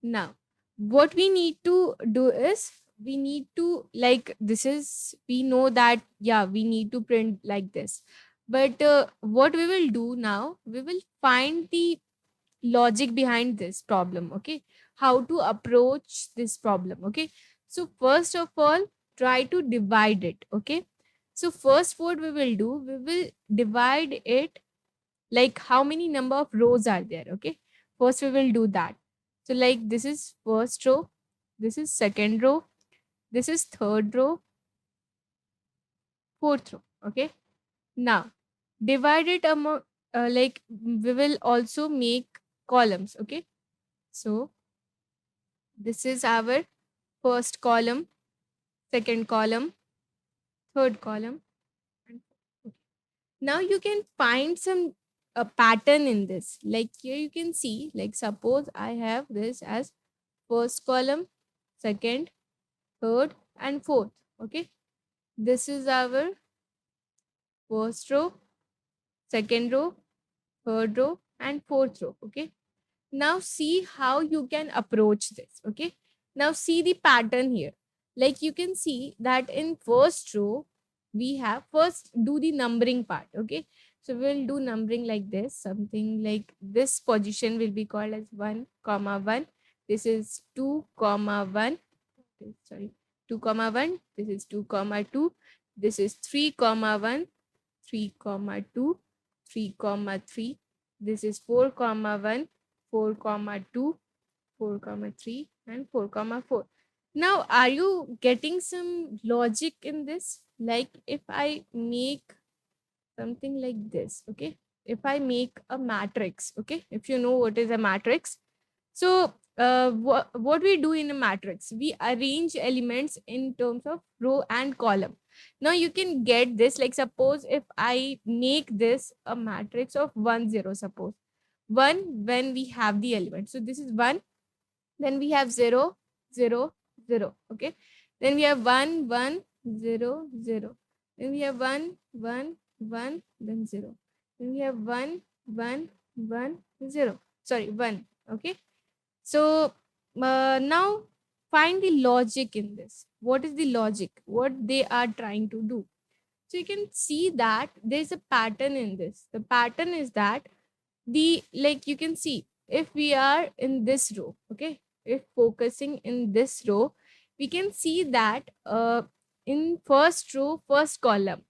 Speaker 1: Now, what we need to do is we need to like this is we know that yeah we need to print like this, but what we will do now we will find the logic behind this problem. Okay, how to approach this problem. Okay, so first of all try to divide it. Okay, so first what we will do we will divide it like how many number of rows are there. Okay, first we will do that. So like this is first row, this is second row, this is third row, fourth row. Okay, now divide it among like we will also make columns. Okay, so this is our first column, second column, third column, and okay. Now you can find some a pattern in this. Like here you can see, like suppose I have this as first column, second, third, and fourth. Okay, this is our first row, second row, third row, and fourth row. Okay, now see how you can approach this. Okay, now see the pattern here. Like you can see that in first row we have first do the numbering part. Okay, so we'll do numbering like this, something like this position will be called as 1 comma 1. This is 2 comma 1. Sorry, 2 comma 1. This is 2 comma 2. This is 3 comma 1, 3 comma 2, 3 comma 3. This is 4 comma 1, 4 comma 2, 4 comma 3, and 4 comma 4. Now are you getting some logic in this? Like if I make something like this. Okay, if I make a matrix. Okay, if you know what is a matrix, so what we do in a matrix, we arrange elements in terms of row and column. Now you can get this, like suppose if I make this a matrix of 1 0, suppose 1 when we have the element, so this is 1, then we have 0 0 0. Okay, then we have 1 1 0 0, then we have 1 1 1, then 0, then we have 1 1 1 0, sorry 1. Okay, so now find the logic in this. What is the logic? What they are trying to do? So you can see that there's a pattern in this. The pattern is that the like you can see if we are in this row. Okay, if focusing in this row, we can see that in first row, first column,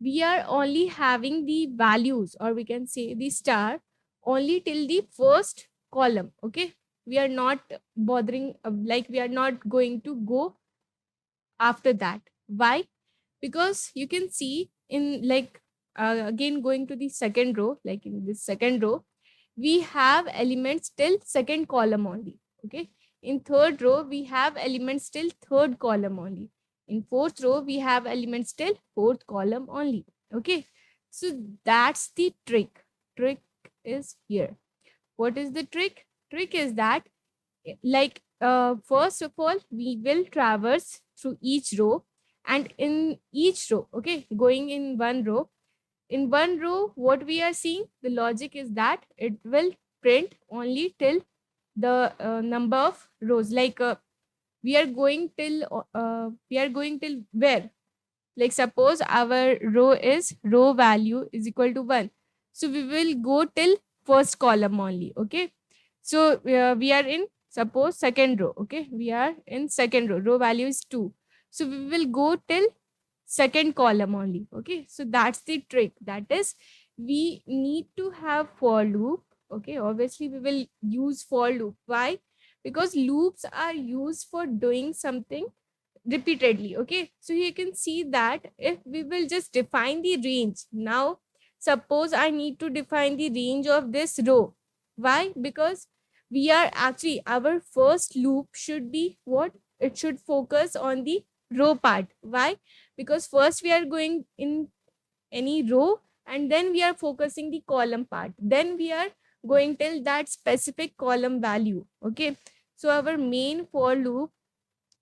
Speaker 1: we are only having the values, or we can say the star, only till the first column. Okay, we are not bothering like we are not going to go after that. Why? Because you can see in like again going to the second row, like in this second row we have elements till second column only. Okay, in third row we have elements till third column only. In fourth row we have elements till fourth column only. Okay, so that's the trick is here. What is the trick is that like first of all we will traverse through each row, and in each row, okay, going in one row what we are seeing, the logic is that it will print only till the number of rows. Like we are going till where, like suppose our row is row value is equal to 1, so we will go till first column only. Okay, so we are in suppose second row. Okay, we are in second row value is 2, so we will go till second column only. Okay, so that's the trick, that is we need to have for loop. Okay, obviously we will use for loop. Why? because loops are used for doing something repeatedly. Okay, so you can see that if we will just define the range. Now suppose I need to define the range of this row. Why? Because we are actually, our first loop should be what, it should focus on the row part. Why? Because first we are going in any row, and then we are focusing the column part, then we are going till that specific column value. Okay, so our main for loop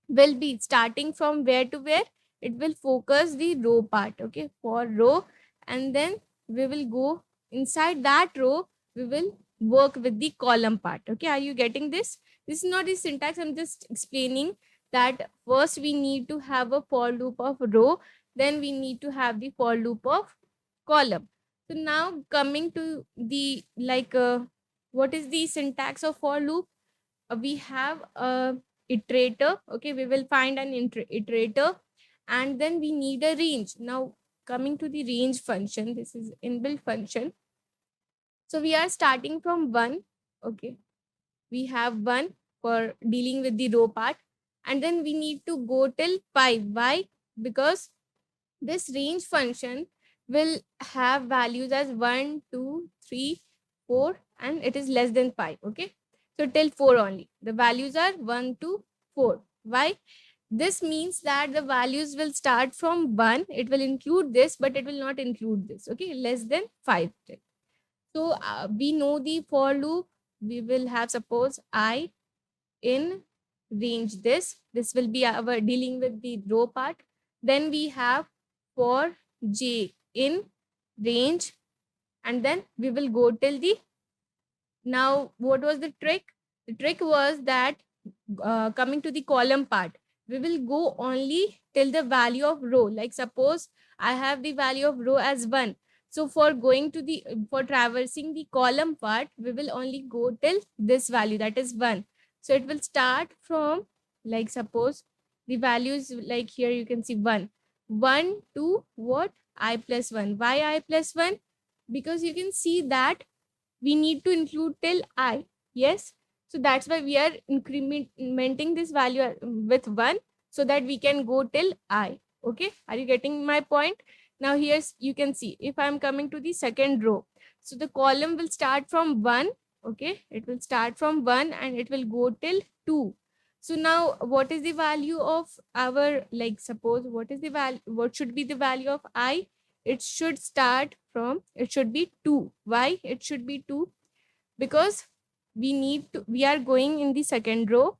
Speaker 1: will be starting from where to where, it will focus the row part. Okay, for row, and then we will go inside that row, we will work with the column part. Okay, are you getting this? This is not the syntax, I'm just explaining that first we need to have a for loop of row, then we need to have the for loop of column. So now coming to the what is the syntax of for loop? We have a iterator. Okay, we will find an iterator, and then we need a range. Now coming to the range function, this is inbuilt function. So we are starting from 1. Okay, we have 1 for dealing with the row part, and then we need to go till 5. Why? Because this range function will have values as 1, 2, 3, 4, and it is less than 5. Okay, so till 4 only. The values are 1 to 4. Why? This means that the values will start from 1. It will include this, but it will not include this. Okay, less than 5. So we know the for loop. We will have, suppose, I in range this. This will be our dealing with the row part. Then we have for j in range, and then we will go till the. Now what was the trick? The trick was that coming to the column part, we will go only till the value of row. Like suppose I have the value of row as 1, so for going to the, for traversing the column part, we will only go till this value, that is 1. So it will start from, like suppose the values, like here you can see 1 to what, I plus 1. Why I plus 1? Because you can see that we need to include till I. Yes, so that's why we are incrementing this value with 1, so that we can go till I. Okay, are you getting my point? Now here's, you can see, if I'm coming to the second row, so the column will start from 1. Okay, it will start from 1 and it will go till 2. So now what is the value of our, like suppose, what is the value, what should be the value of I? It should start from, it should be 2. Why it should be 2? Because we need to, we are going in the second row,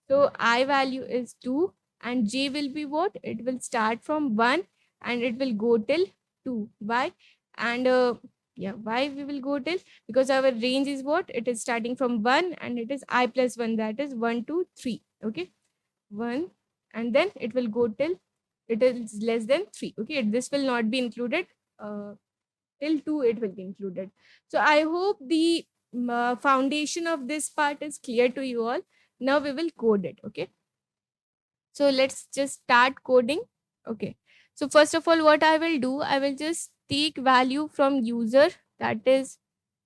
Speaker 1: so I value is 2, and j will be what, it will start from 1 and it will go till 2. Why? And yeah, why we will go till, because our range is what, it is starting from 1 and it is I plus 1, that is 1 to 3. Okay, 1, and then it will go till it is less than 3. Okay, this will not be included, till 2 it will be included. So I hope the foundation of this part is clear to you all. Now we will code it. Okay, so let's just start coding. Okay, so first of all, what I will do, I will just take value from user, that is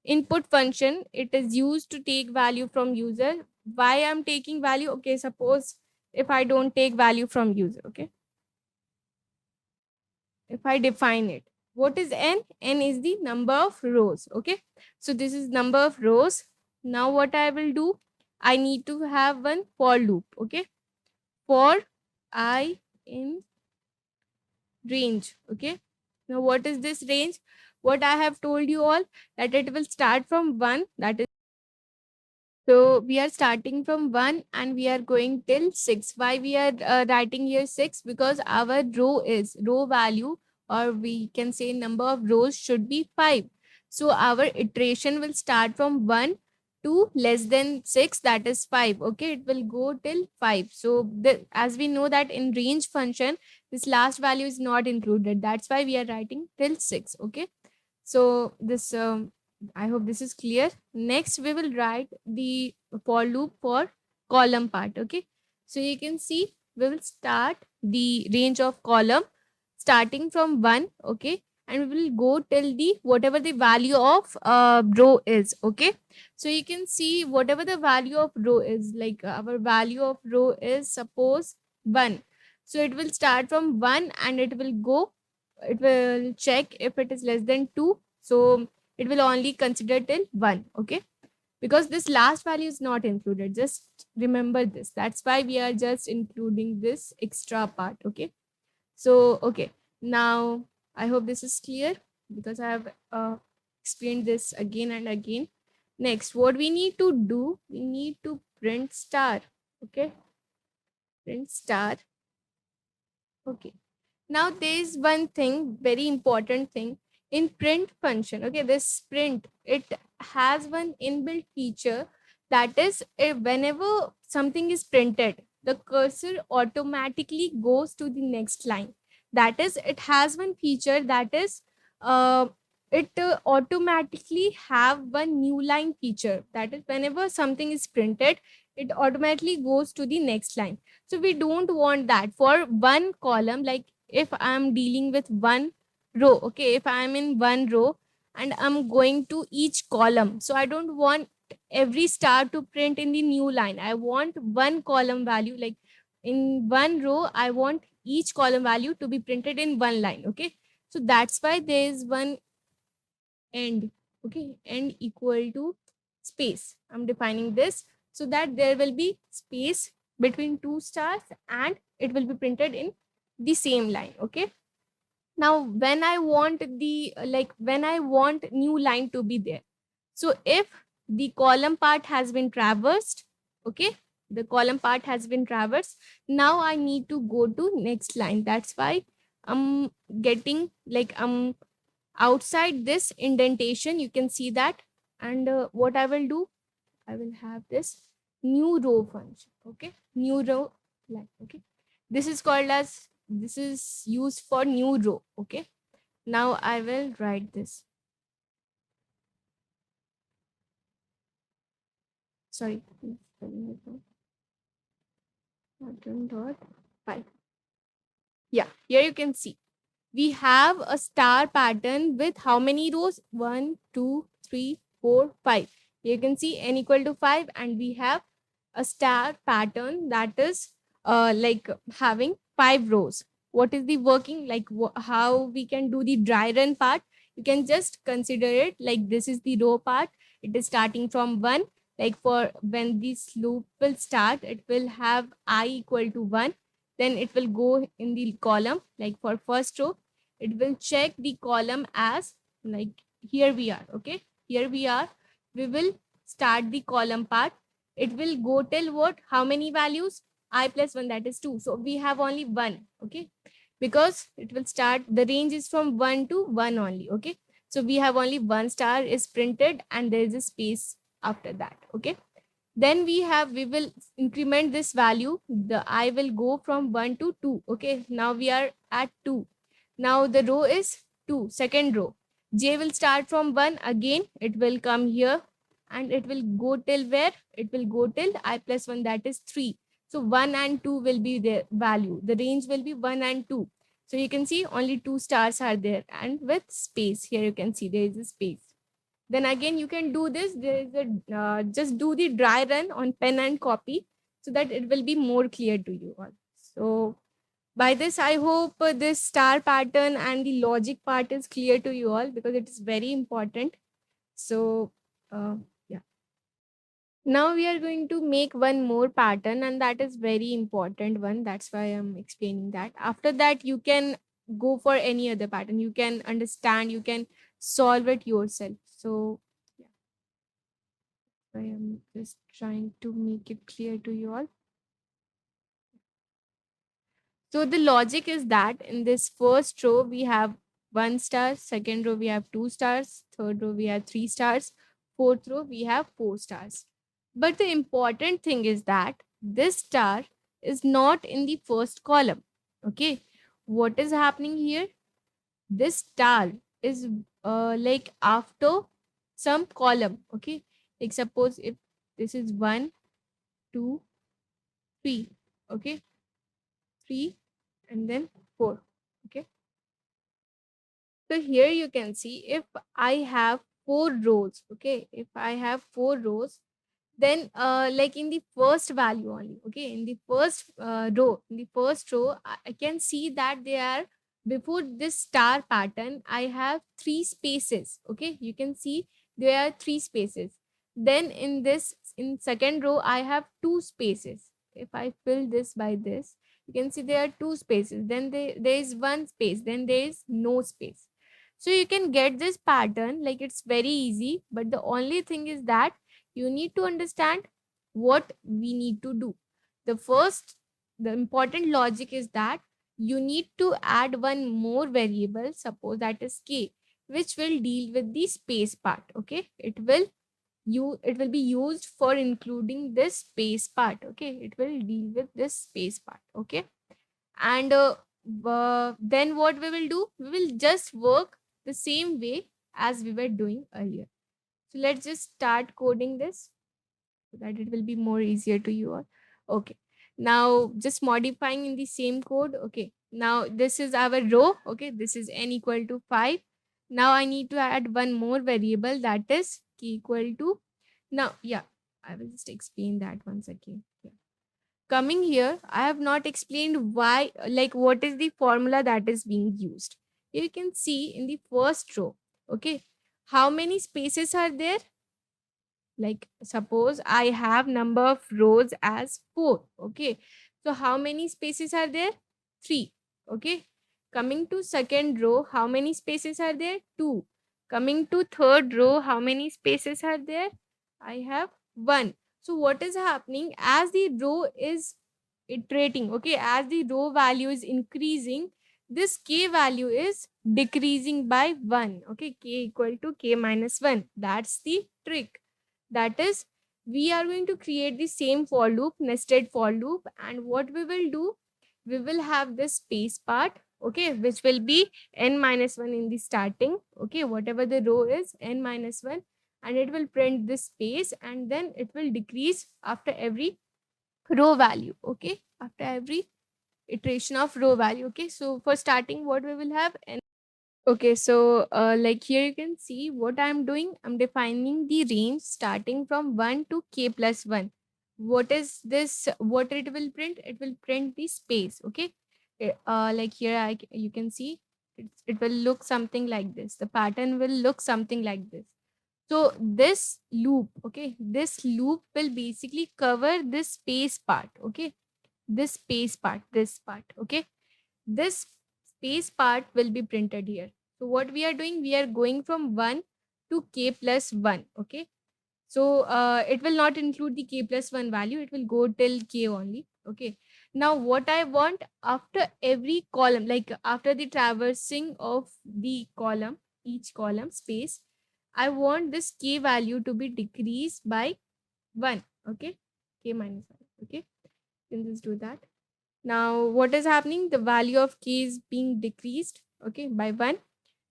Speaker 1: input function. It is used to take value from user. Why I'm taking value? Okay, suppose if I don't take value from user. Okay, if I define it, what is n? N is the number of rows. Okay, so this is number of rows. Now what I will do, I need to have one for loop. Okay, for I in range. Okay, now what is this range? What I have told you all, that it will start from 1, that is, so we are starting from 1 and we are going till 6. Why we are writing here 6? Because our row is, row value, or we can say number of rows should be 5. So our iteration will start from 1 to less than 6, that is 5. Okay, it will go till 5. So as we know that in range function, this last value is not included. That's why we are writing till 6. Okay, so this I hope this is clear. Next, we will write the for loop for column part. Okay, so you can see we will start the range of column starting from 1. Okay, and we will go till the whatever the value of row is. Okay, so you can see whatever the value of row is, like our value of row is suppose 1, so it will start from 1 and it will go, it will check if it is less than 2, so it will only consider till 1. Okay, because this last value is not included, just remember this, that's why we are just including this extra part. Okay, so okay, now I hope this is clear, because I have explained this again and again. Next, what we need to do, we need to print star. Okay, print star. Okay, now there is one thing, very important thing in print function. Okay, this print, it has one inbuilt feature, that is whenever something is printed, the cursor automatically goes to the next line. That is, it has one feature, that is uh, it automatically have one new line feature. That is, whenever something is printed, it automatically goes to the next line. So we don't want that for one column. Like if I'm dealing with one row, okay, if I'm in one row and I'm going to each column, so I don't want every star to print in the new line. I want one column value, like in one row I want each column value to be printed in one line. Okay, so that's why there is one end. Okay, end equal to space, I'm defining this, so that there will be space between two stars and it will be printed in the same line. Okay, now when I want the like when I want new line to be there, so if the column part has been traversed, okay, the column part has been traversed, now I need to go to next line. That's why I'm getting like outside this indentation, you can see that. And what I will do, I will have this new row function. Okay, new row line. Okay, this is called as, this is used for new row. Okay, now I will write this. Sorry, spelling it wrong. Pattern dot py. Yeah, here you can see we have a star pattern with how many rows? 1, 2, 3, 4, 5. You can see n equal to 5, and we have a star pattern that is like having 5 rows. What is the working, like how we can do the dry run part? You can just consider it like this is the row part. It is starting from 1. Like for when this loop will start, it will have I equal to 1. Then it will go in the column, like for first row it will check the column as, like here we are. Okay, here we are, we will start the column part. It will go till what, how many values? I plus 1, that is 2, so we have only 1. Okay, because it will start, the range is from 1 to 1 only. Okay, so we have only one star is printed and there is a space after that. Okay, then we will increment this value, the I will go from 1 to 2. Okay, now we are at 2. Now the row is 2, second row. J will start from 1, again it will come here and it will go till where? It will go till I plus 1, that is 3. So 1 and 2 will be the value. The range will be 1 and 2. So you can see only 2 stars are there, and with space, here you can see there is a space. Then again you can do this, there is a just do the dry run on pen and copy, so that it will be more clear to you all. So by this, I hope this star pattern and the logic part is clear to you all, because it is very important. So, yeah. Now we are going to make one more pattern, and that is very important one. That's why I'm explaining that. After that, you can go for any other pattern. You can understand, you can solve it yourself. So, yeah, I am just trying to make it clear to you all. So the logic is that in this first row, we have 1 star, second row, we have 2 stars, third row, we have 3 stars, fourth row, we have 4 stars. But the important thing is that this star is not in the first column. Okay. What is happening here? This star is like after some column. Okay. Like suppose if this is 1, 2, 3. Okay. 3 and then 4. Okay, So here you can see if I have four rows, okay, if I have four rows, then like in the first value only, okay, in the first row, in the first row, I can see that they are before this star pattern, I have three spaces, okay, you can see there are three spaces. Then in this, in second row, I have two spaces. If I fill this by this, you can see there are two spaces, then there is one space, then there is no space. So you can get this pattern, like it's very easy, but the only thing is that you need to understand what we need to do. The first, the important logic is that you need to add one more variable, suppose that is k, which will deal with the space part, okay, it will be used for including this space part, okay, it will deal with this space part, okay. And then what we will do, we will just work the same way as we were doing earlier. So let's just start coding this so that it will be more easier to you all. Okay, now just modifying in the same code. Okay, now this is our row, okay, this is n equal to 5. Now I need to add one more variable, that is k equal to, now yeah, I will just explain that once again. Yeah. Coming here, I have not explained why, like what is the formula that is being used. Here you can see in the first row, okay, how many spaces are there? Like suppose I have number of rows as 4, okay, so how many spaces are there? 3, okay. Coming to second row, how many spaces are there? 2. Coming to third row, how many spaces are there? I have 1. So what is happening, as the row is iterating, okay, as the row value is increasing, this k value is decreasing by 1, okay, k equal to k minus 1. That's the trick. That is, we are going to create the same for loop, nested for loop, and what we will do, we will have this space part, okay, which will be n minus 1 in the starting, okay, whatever the row is n minus 1, and it will print this space, and then it will decrease after every row value, okay, after every iteration of row value, okay. So for starting, what we will have n. Okay, so like here you can see what I'm doing. I'm defining the range starting from 1 to k plus 1. What is this? What it will print? It will print the space. Okay, like here you can see it will look something like this. The pattern will look something like this. So this loop, okay, this loop will basically cover this space part. Okay, this space part, this part. Okay, this space part will be printed here. So what we are doing, we are going from 1 to k plus 1, okay. So it will not include the k plus 1 value, it will go till k only, okay. Now what I want, after every column, like after the traversing of the column, each column space, I want this k value to be decreased by 1, okay, k minus 1, okay. You can just do that. Now, what is happening? The value of k is being decreased, okay, by 1.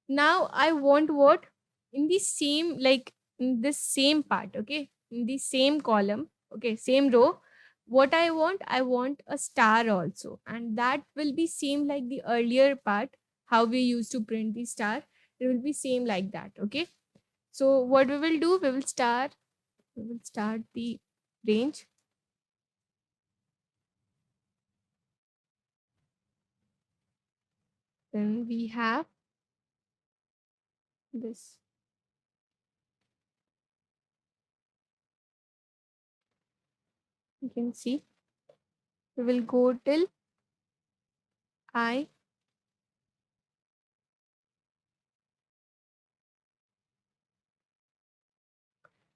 Speaker 1: Now, I want what? In the same, like in this same part, okay, in the same column, okay, same row. What I want a star also. And that will be same like the earlier part, how we used to print the star. It will be same like that, okay. So, what we will do, we will start the range. Then we have this. You can see we will go till I.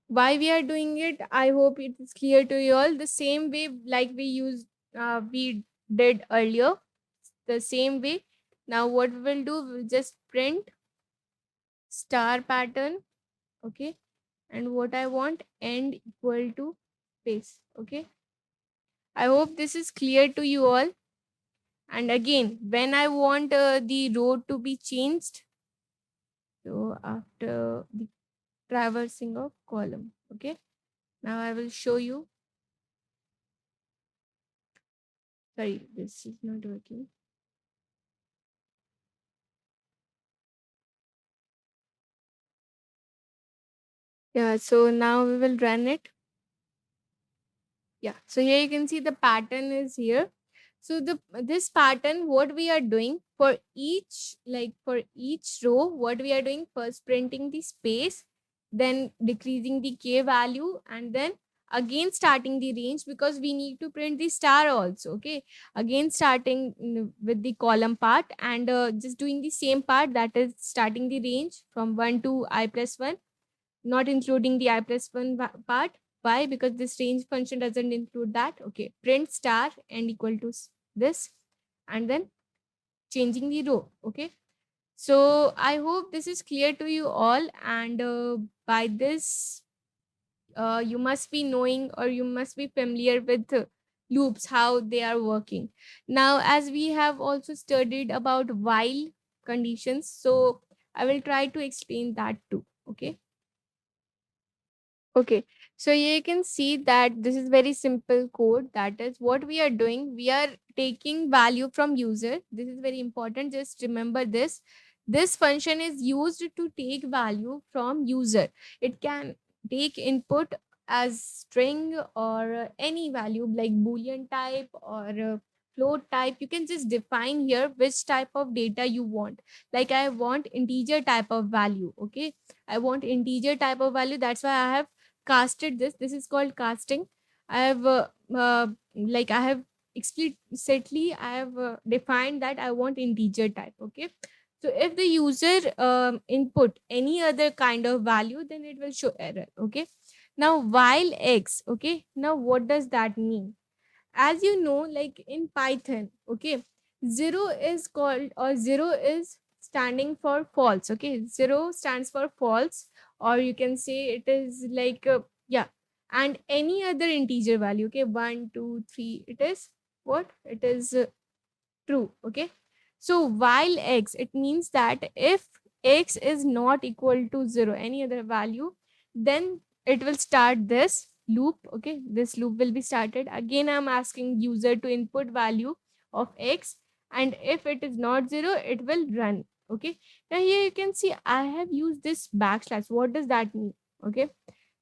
Speaker 1: Why we are doing it, I hope it is clear to you all. The same way like we did earlier, the same way. Now what we will do, we'll just print star pattern, okay, and what I want, end equal to space, okay. I hope this is clear to you all. And again, when I want the row to be changed, so after the traversing of column, okay, now I will show you. Sorry, this is not working. Yeah, so now we will run it. Yeah, so here you can see the pattern is here. So the this pattern, what we are doing for each, like for each row, what we are doing, first printing the space, then decreasing the k value, and then again starting the range, because we need to print the star also. Okay, again starting with the column part, and just doing the same part, that is starting the range from 1 to I plus 1, not including the I plus 1 part. Why? Because this range function doesn't include that. Okay, print star and equal to this, and then changing the row. Okay, so I hope this is clear to you all, and by this, you must be knowing, or you must be familiar with loops, how they are working. Now, as we have also studied about while conditions, so I will try to explain that too. Okay. Okay, so you can see that this is very simple code. That is what we are doing. We are taking value from user. This is very important. Just remember this. This function is used to take value from user. It can take input as string or any value like boolean type or float type. You can just define here which type of data you want. Like I want integer type of value. Okay, I want integer type of value. That's why I have casted this is called casting. I have like I have explicitly I have defined that I want integer type. Okay, so if the user input any other kind of value, then it will show error. Okay, now while x, okay, now what does that mean? As you know, like in Python, okay, zero is called, or zero is standing for false. Okay, zero stands for false, or you can say it is like yeah, and any other integer value. Okay, 1 2 3, it is what it is, true. Okay, so while x, it means that if x is not equal to 0, any other value, then it will start this loop. Okay, this loop will be started. Again, I'm asking user to input value of x, and if it is not 0, it will run. Okay, now here you can see I have used this backslash. What does that mean? Okay,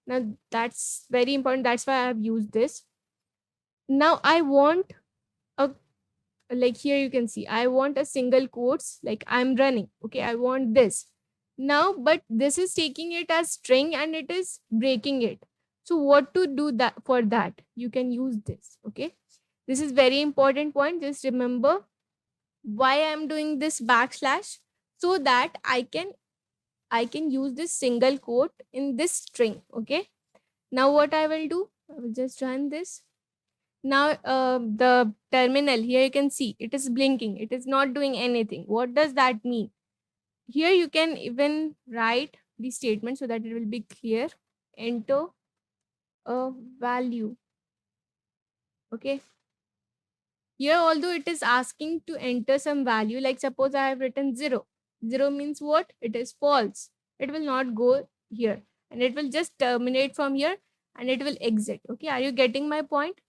Speaker 1: now that's very important. That's why I have used this. Now I want a, like here you can see I want a single quotes, like I'm running. Okay, I want this now, but this is taking it as string and it is breaking it. So what to do that? For that you can use this. Okay, this is very important point. Just remember why I'm doing this backslash, so that I can use this single quote in this string. Okay, now what I will do, I will just run this. Now the terminal, here you can see it is blinking, it is not doing anything. What does that mean? Here you can even write the statement so that it will be clear. Enter a value. Okay, here although it is asking to enter some value, like suppose I have written 0. 0 means what? It is false. It will not go here, and it will just terminate from here, and it will exit. Okay, are you getting my point?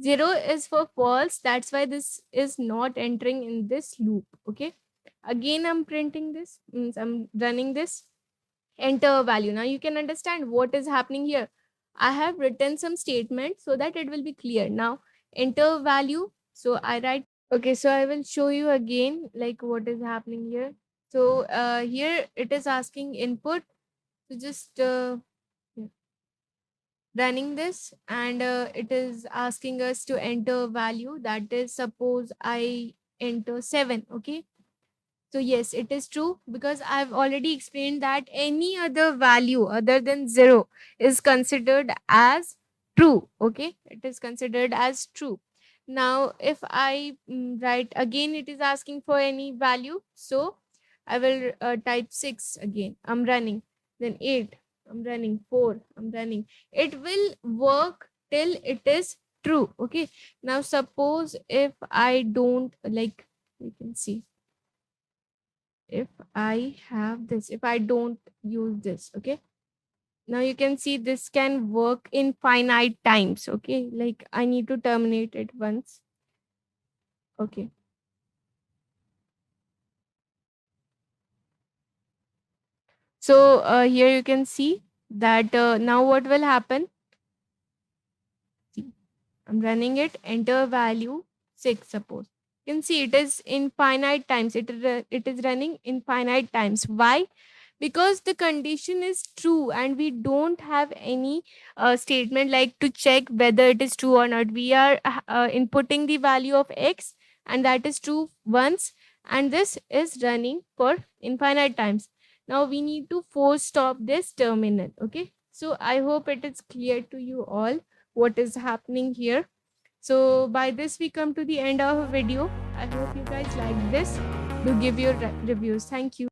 Speaker 1: 0 is for false. That's why this is not entering in this loop. Okay, again I'm printing this, means I'm running this. Enter a value. Now you can understand what is happening here. I have written some statement so that it will be clear. Now enter value, so I write. Okay, so I will show you again like what is happening here. So here it is asking input. So just yeah, running this, and it is asking us to enter value, that is suppose I enter 7. Okay, so yes, it is true, because I've already explained that any other value other than 0 is considered as true. Okay, it is considered as true. Now if I write again, it is asking for any value, so I will type 6 again. I'm running. Then 8. I'm running. 4. I'm running. It will work till it is true. Okay. Now suppose if I don't, like, you can see, if I have this, if I don't use this. Okay, now you can see this can work in finite times. Okay, like I need to terminate it once. Okay, so here you can see that now what will happen. See, I'm running it, enter value 6, suppose. You can see it is infinite times. It is running infinite times. Why? Because the condition is true and we don't have any statement like to check whether it is true or not. We are inputting the value of x, and that is true once, and this is running for infinite times. Now we need to force stop this terminal. Okay, so I hope it is clear to you all what is happening here. So by this we come to the end of our video. I hope you guys like this. Do give your reviews. Thank you.